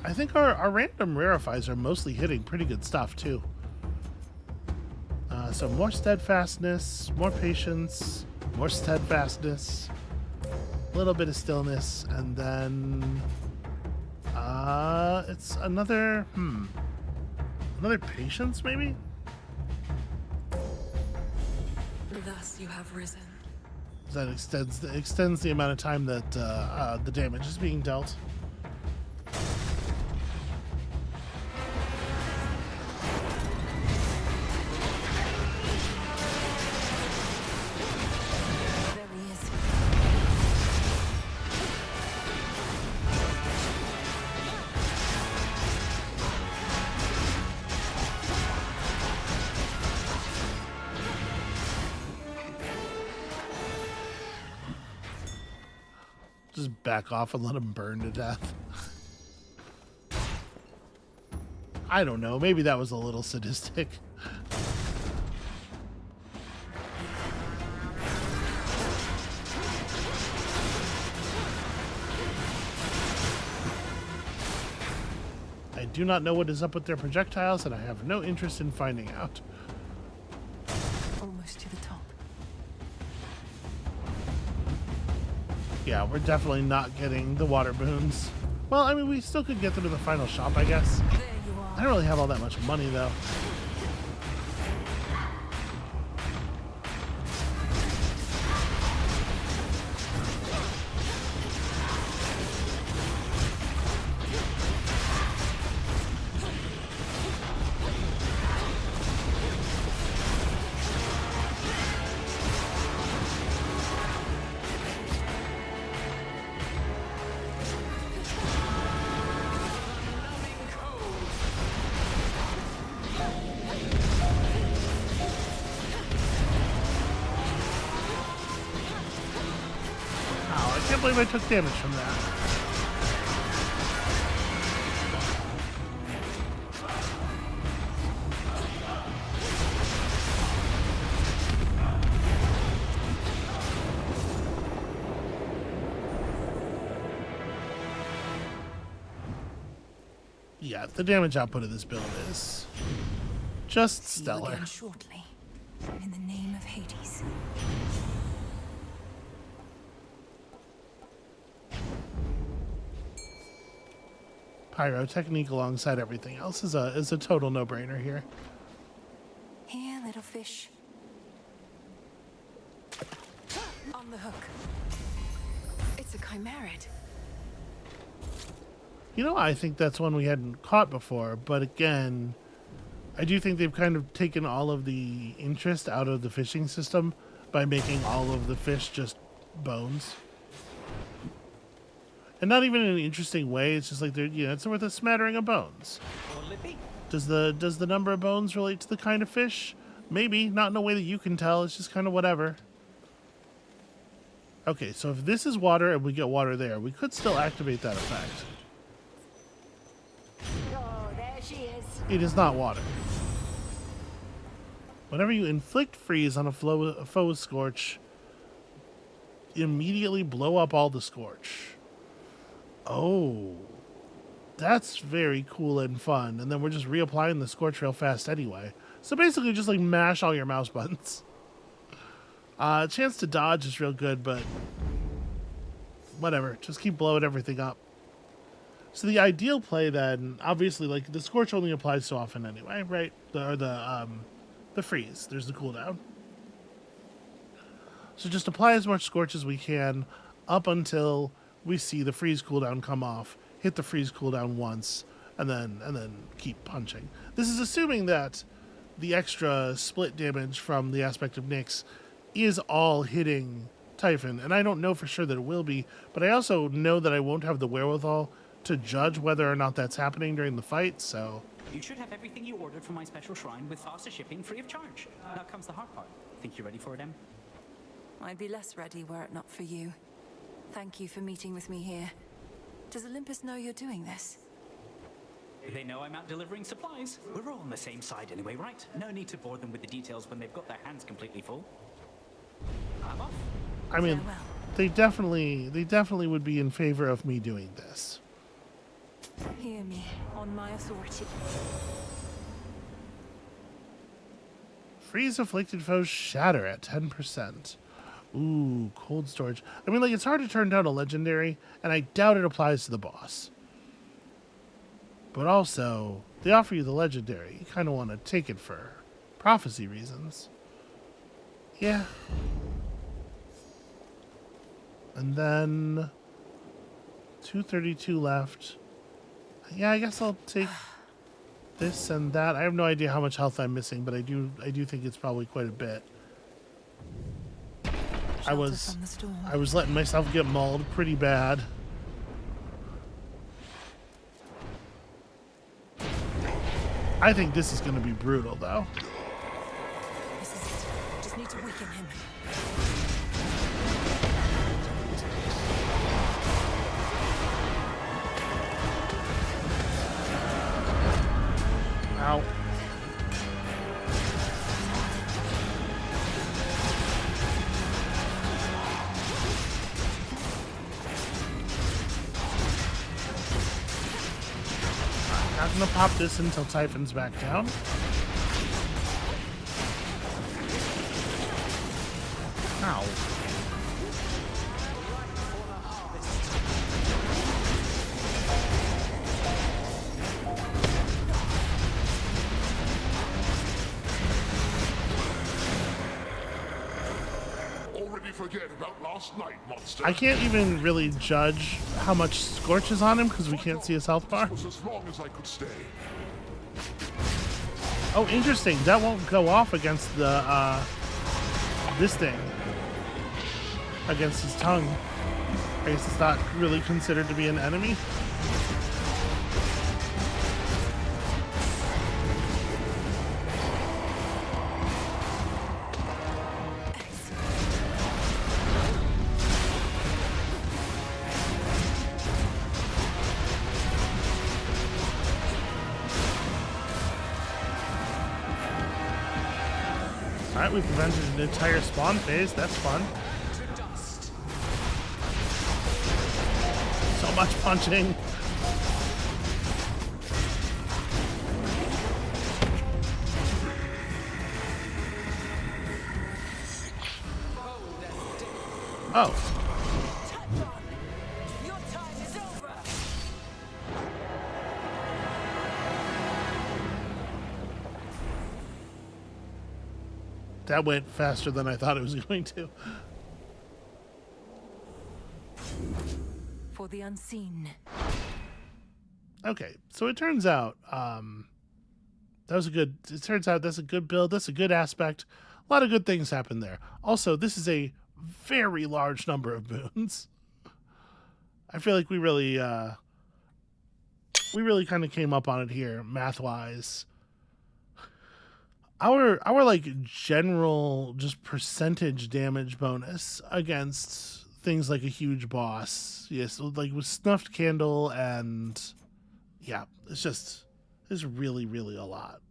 I think our random rarefies are mostly hitting pretty good stuff, too. So more steadfastness, more patience, more steadfastness, a little bit of stillness, and then it's another patience, maybe? Thus you have risen. That extends the amount of time that the damage is being dealt. There he is. Just back off and let him burn to death. I don't know. Maybe that was a little sadistic. I do not know what is up with their projectiles, and I have no interest in finding out. Almost to the top. Yeah, we're definitely not getting the water boons. Well, I mean, we still could get them to the final shop, I guess. There you are. I don't really have all that much money, though. I can't believe I took damage from that. yeah, the damage output of this build is just See you stellar. again shortly. In the name of Hades. Pyrotechnique alongside everything else is a total no-brainer here. Here, little fish. On the hook. It's a chimerid. You know, I think that's one we hadn't caught before, but again, I do think they've kind of taken all of the interest out of the fishing system by making all of the fish just bones. And not even in an interesting way, it's just like they're, you know, it's worth a smattering of bones. Does the number of bones relate to the kind of fish? Maybe, not in a way that you can tell, it's just kind of whatever. Okay, so if this is water and we get water there, we could still activate that effect. Oh, there she is. It is not water. Whenever you inflict freeze on a foe scorch, immediately blow up all the scorch. Oh, that's very cool and fun. And then we're just reapplying the scorch real fast anyway. So basically just like mash all your mouse buttons. Chance to dodge is real good, but whatever. Just keep blowing everything up. So the ideal play then, obviously, like the scorch only applies so often anyway, right? The freeze. There's the cooldown. So just apply as much scorch as we can up until we see the freeze cooldown come off. Hit the freeze cooldown once, and then keep punching. This is assuming that the extra split damage from the aspect of Nyx is all hitting Typhon, and I don't know for sure that it will be, but I also know that I won't have the wherewithal to judge whether or not that's happening during the fight, so... You should have everything you ordered from my special shrine with faster shipping free of charge. Now comes the hard part. Think you're ready for it, Em? I'd be less ready were it not for you. Thank you for meeting with me here. Does Olympus know you're doing this? They know I'm out delivering supplies. We're all on the same side anyway, right? No need to bore them with the details when they've got their hands completely full. I'm off. I mean, they definitely would be in favor of me doing this. Hear me, on my authority. Freeze afflicted foes shatter at 10%. Ooh, cold storage. I mean, like, it's hard to turn down a legendary, and I doubt it applies to the boss. But also, they offer you the legendary. You kind of want to take it for prophecy reasons. Yeah. And then 232 left. Yeah, I guess I'll take this and that. I have no idea how much health I'm missing, but I do think it's probably quite a bit. I was letting myself get mauled pretty bad. I think this is going to be brutal, though. This is it. Just need to weaken him. Ow. Not gonna pop this until Typhon's back down. Ow. Already forget about last night, monster. I can't even really judge how much Scorch is on him because we can't see his health bar. Was as long as I could stay. Oh, interesting. That won't go off against the, this thing. Against his tongue. I guess it's not really considered to be an enemy. Alright, we prevented an entire spawn phase. That's fun. So much punching. Oh. Your time is over! That went faster than I thought it was going to. For the unseen. Okay, so it turns out it turns out that's a good build, that's a good aspect. A lot of good things happen there. Also, this is a very large number of boons. I feel like we really kind of came up on it here, math-wise. Our like general just percentage damage bonus against things like a huge boss. Yes, like with Snuffed Candle and yeah, it's really, really a lot.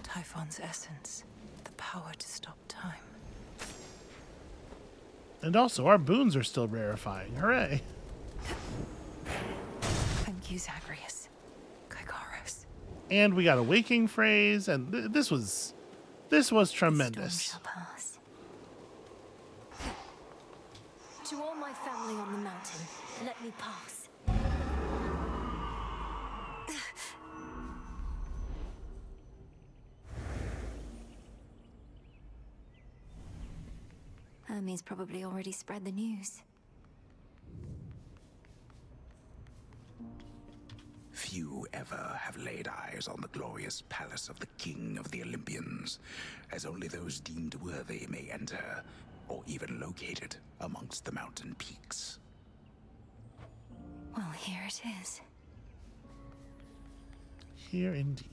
Typhon's essence, the power to stop time. And also, our boons are still rarifying. Hooray! Thank you, Zagreus. Gygaros. And we got a waking phrase, and this was tremendous. Storm shall pass. To all my family on the mountain, let me pass. Hermes probably already spread the news. Few ever have laid eyes on the glorious palace of the King of the Olympians, as only those deemed worthy may enter, or even locate it amongst the mountain peaks. Well, here it is. Here indeed.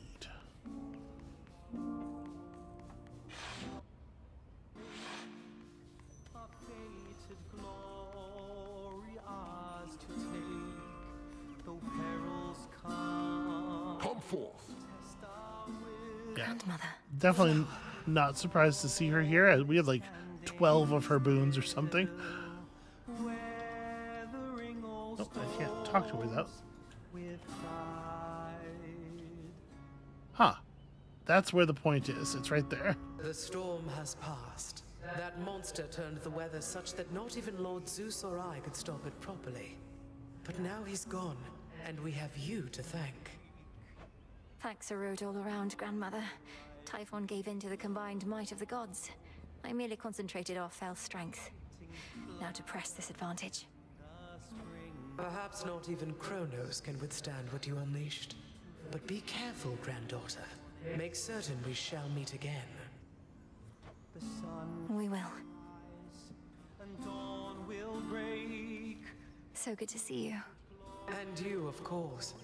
Come forth. Yeah, Grandmother. definitely not surprised to see her here. We had like 12 of her boons or something. Oh, I can't talk to her though. Huh. That's where the point is. It's right there. The storm has passed. That monster turned the weather such that not even Lord Zeus or I could stop it properly. But now he's gone, and we have you to thank. Thanks are owed all around, Grandmother. Typhon gave in to the combined might of the gods. I merely concentrated our fell strength. Now to press this advantage. Perhaps not even Chronos can withstand what you unleashed. But be careful, granddaughter. Make certain we shall meet again. We will. So good to see you. And you, of course.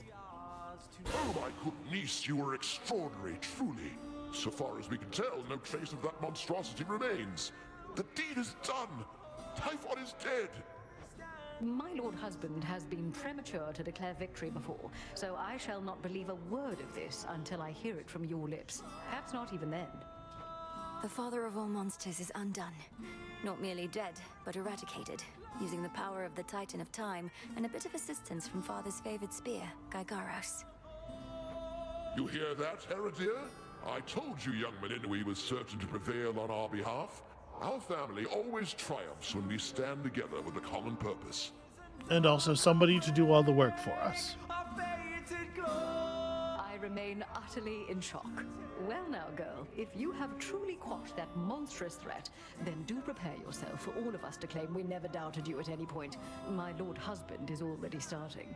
Oh, my good niece, you were extraordinary, truly. So far as we can tell, no trace of that monstrosity remains. The deed is done. Typhon is dead. My lord husband has been premature to declare victory before, so I shall not believe a word of this until I hear it from your lips. Perhaps not even then. The father of all monsters is undone. Not merely dead, but eradicated, using the power of the Titan of Time and a bit of assistance from father's favored spear, Gygaros. You hear that, Heredia? I told you young Meninui was certain to prevail on our behalf. Our family always triumphs when we stand together with a common purpose. And also somebody to do all the work for us. I remain utterly in shock. Well now, girl, if you have truly quashed that monstrous threat, then do prepare yourself for all of us to claim we never doubted you at any point. My lord husband is already starting.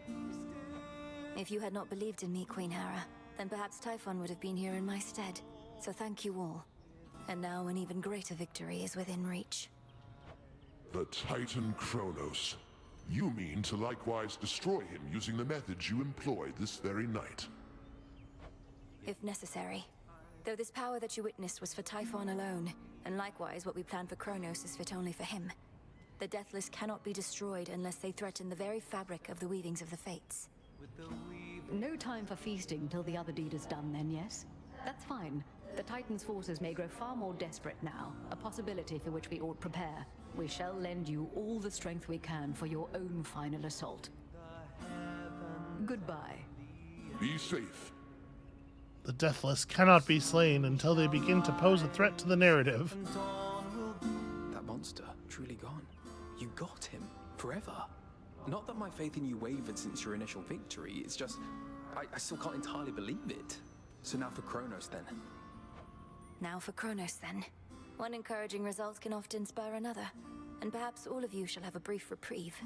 If you had not believed in me, Queen Hera, then perhaps Typhon would have been here in my stead. So thank you all. And now an even greater victory is within reach. The Titan Chronos. You mean to likewise destroy him using the methods you employed this very night? If necessary. Though this power that you witnessed was for Typhon alone, and likewise what we plan for Chronos is fit only for him. The Deathless cannot be destroyed unless they threaten the very fabric of the weavings of the Fates. No time for feasting till the other deed is done then, yes? That's fine. The Titan's forces may grow far more desperate now, a possibility for which we ought prepare. We shall lend you all the strength we can for your own final assault. Goodbye. Be safe. The Deathless cannot be slain until they begin to pose a threat to the narrative. That monster, truly gone. You got him. Forever. Not that my faith in you wavered since your initial victory, it's just... I still can't entirely believe it. So now for Chronos, then. Now for Chronos, then. One encouraging result can often spur another. And perhaps all of you shall have a brief reprieve.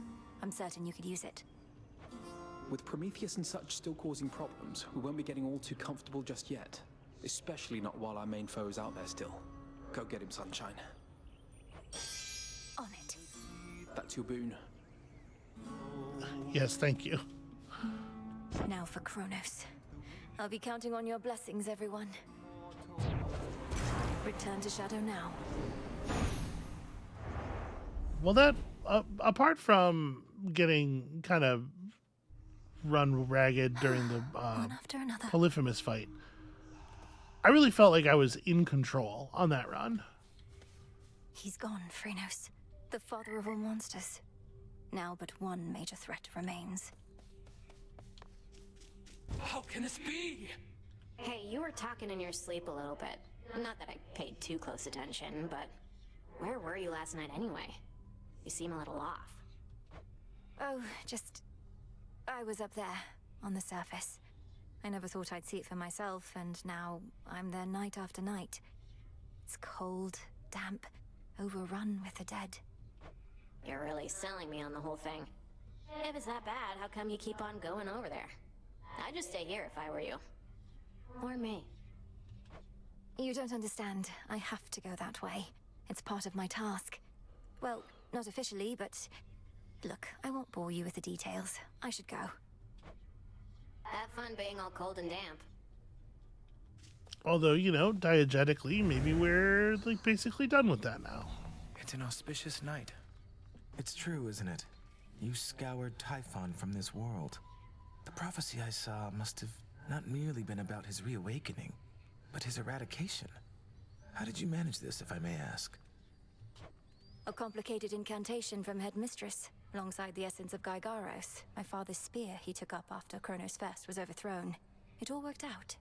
I'm certain you could use it. With Prometheus and such still causing problems, we won't be getting all too comfortable just yet. Especially not while our main foe is out there still. Go get him, Sunshine. On it. That's your boon. Yes, thank you. Now for Chronos. I'll be counting on your blessings, everyone. Return to Shadow now. Well, that, apart from getting kind of run ragged during the One after another. Polyphemus fight, I really felt like I was in control on that run. He's gone, Chronos. The father of all monsters. Now but one major threat remains. How can this be? Hey, you were talking in your sleep a little bit. Not that I paid too close attention, but where were you last night anyway? You seem a little off. Oh, just... I was up there, on the surface. I never thought I'd see it for myself, and now I'm there night after night. It's cold, damp, overrun with the dead. You're really selling me on the whole thing. If it's that bad, how come you keep on going over there? I'd just stay here if I were you. Or me. You don't understand. I have to go that way. It's part of my task. Well, not officially, but... Look, I won't bore you with the details. I should go. Have fun being all cold and damp. Although, you know, diegetically, maybe we're like basically done with that now. It's an auspicious night. It's true, isn't it? You scoured Typhon from this world. The prophecy I saw must have not merely been about his reawakening, but his eradication. How did you manage this, if I may ask? A complicated incantation from Headmistress, alongside the essence of Gygaros, my father's spear he took up after Chronos First was overthrown. It all worked out.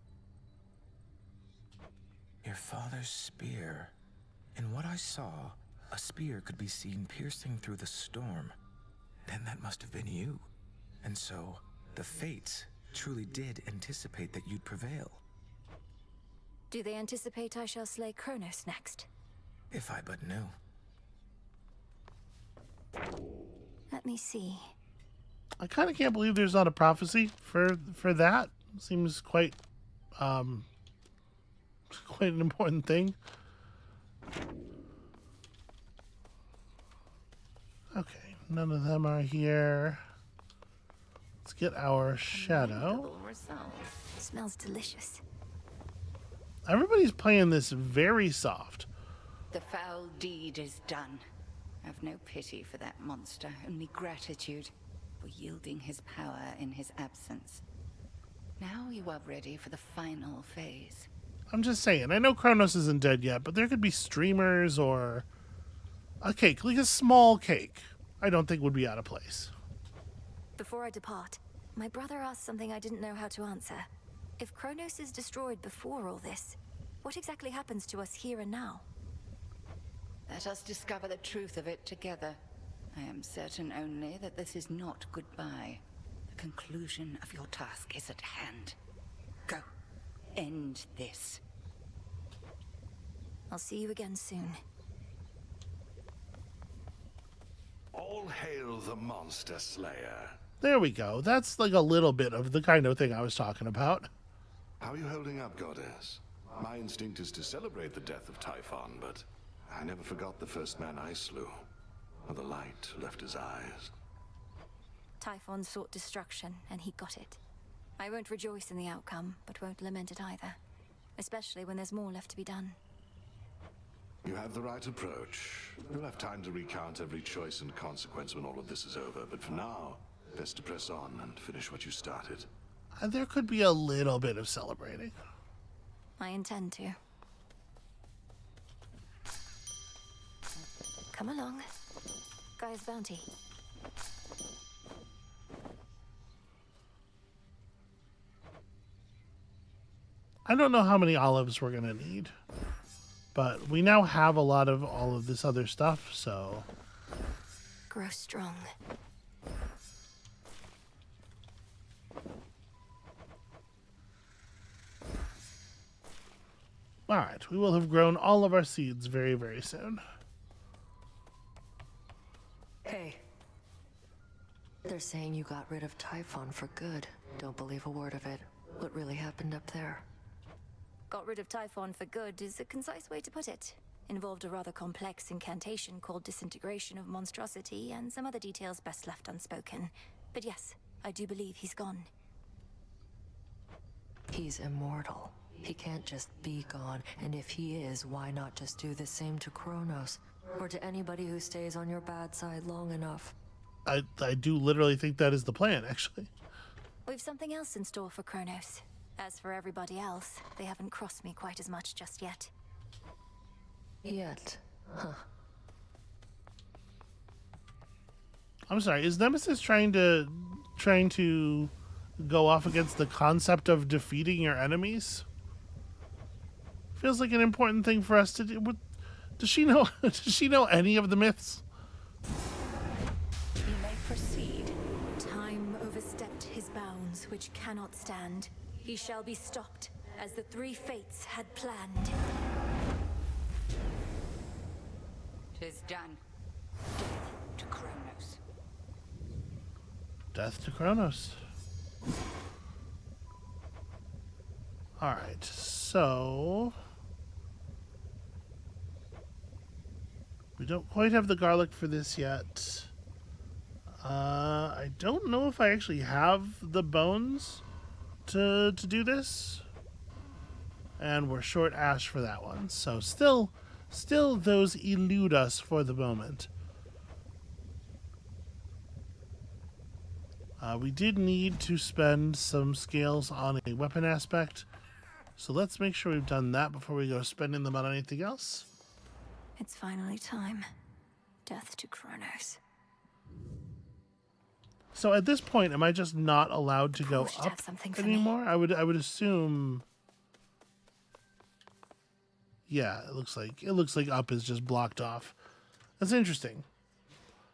Your father's spear. In what I saw, a spear could be seen piercing through the storm. Then that must have been you. And so, the Fates truly did anticipate that you'd prevail. Do they anticipate I shall slay Chronos next? If I but knew. Let me see. I kind of can't believe there's not a prophecy for that. Seems quite quite an important thing. Okay, none of them are here. Let's get our shadow. Smells delicious. Everybody's playing this very soft. The foul deed is done. I've no pity for that monster, only gratitude for yielding his power in his absence. Now you are ready for the final phase. I'm just saying, I know Chronos isn't dead yet, but there could be streamers or a cake, like a small cake, I don't think would be out of place. Before I depart, my brother asked something I didn't know how to answer. If Chronos is destroyed before all this, what exactly happens to us here and now? Let us discover the truth of it together. I am certain only that this is not goodbye. The conclusion of your task is at hand. Go. End this. I'll see you again soon. All hail the Monster Slayer. There we go. That's like a little bit of the kind of thing I was talking about. How are you holding up, Goddess? My instinct is to celebrate the death of Typhon, but I never forgot the first man I slew, or the light left his eyes. Typhon sought destruction, and he got it. I won't rejoice in the outcome, but won't lament it either. Especially when there's more left to be done. You have the right approach. You'll have time to recount every choice and consequence when all of this is over, but for now, best to press on and finish what you started. There could be a little bit of celebrating. I intend to. Come along. Guy's bounty. I don't know how many olives we're gonna need, but we now have a lot of all of this other stuff, so... Grow strong. Alright, we will have grown all of our seeds very, very soon. Hey. They're saying you got rid of Typhon for good. Don't believe a word of it. What really happened up there? Got rid of Typhon for good is a concise way to put it. Involved a rather complex incantation called Disintegration of Monstrosity and some other details best left unspoken. But yes, I do believe he's gone. He's immortal. He can't just be gone, and if he is, why not just do the same to Chronos? Or to anybody who stays on your bad side long enough? I do literally think that is the plan, actually. We've something else in store for Chronos. As for everybody else, they haven't crossed me quite as much just yet. Yet? Huh. I'm sorry, is Nemesis trying to go off against the concept of defeating your enemies? Feels like an important thing for us to do. Does she know? Does she know any of the myths? You may proceed. Time overstepped his bounds, which cannot stand. He shall be stopped, as the three fates had planned. 'Tis done. Death to Chronos. Death to Chronos. Alright, so... we don't quite have the garlic for this yet. I don't know if I actually have the bones to do this. And we're short ash for that one. So still those elude us for the moment. We did need to spend some scales on a weapon aspect. So let's make sure we've done that before we go spending them on anything else. It's finally time. Death to Chronos. So at this point, am I just not allowed to go should up have something for anymore? I would assume. Yeah, it looks like up is just blocked off. That's interesting.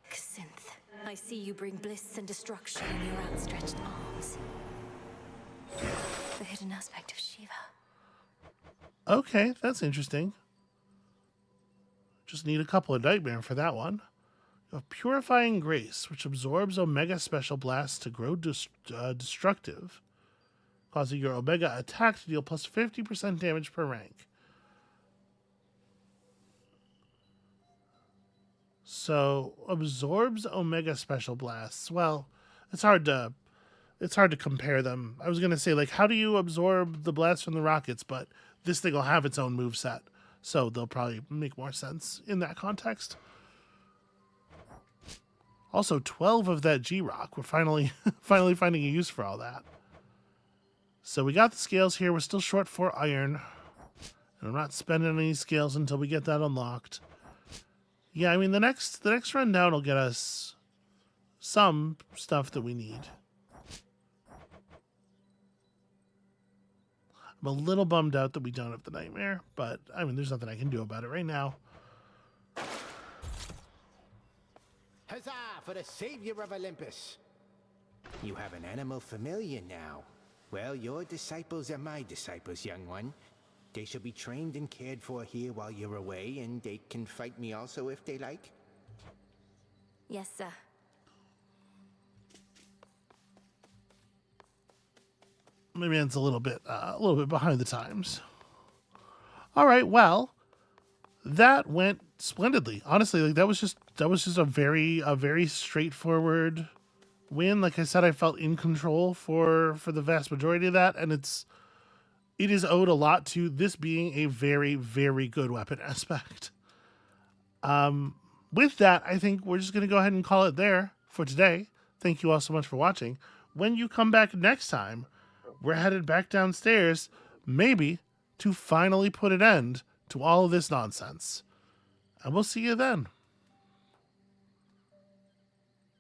Synth, I see you bring bliss and destruction in your outstretched arms. The hidden aspect of Shiva. Okay, that's interesting. Just need a couple of nightmare for that one. You have Purifying Grace, which absorbs Omega Special Blasts to grow destructive, causing your Omega attack to deal plus 50% damage per rank. So, absorbs Omega Special Blasts. Well, it's hard to compare them. I was going to say, like, how do you absorb the blasts from the rockets? But this thing will have its own moveset. So they'll probably make more sense in that context. Also, 12 of that G-Rock. We're finally finding a use for all that. So we got the scales here. We're still short 4 iron. And I'm not spending any scales until we get that unlocked. Yeah, I mean, the next run down will get us some stuff that we need. I'm a little bummed out that we don't have the nightmare, but I mean, there's nothing I can do about it right now. Huzzah for the savior of Olympus! You have an animal familiar now. Well, your disciples are my disciples, young one. They shall be trained and cared for here while you're away, and they can fight me also if they like. Yes, sir. Maybe it's a little bit behind the times. All right, well, that went splendidly. Honestly, like that was just a very straightforward win. Like I said, I felt in control for the vast majority of that, and it is owed a lot to this being a very, very good weapon aspect. With that, I think we're just going to go ahead and call it there for today. Thank you all so much for watching. When you come back next time, we're headed back downstairs, maybe to finally put an end to all of this nonsense. And we'll see you then.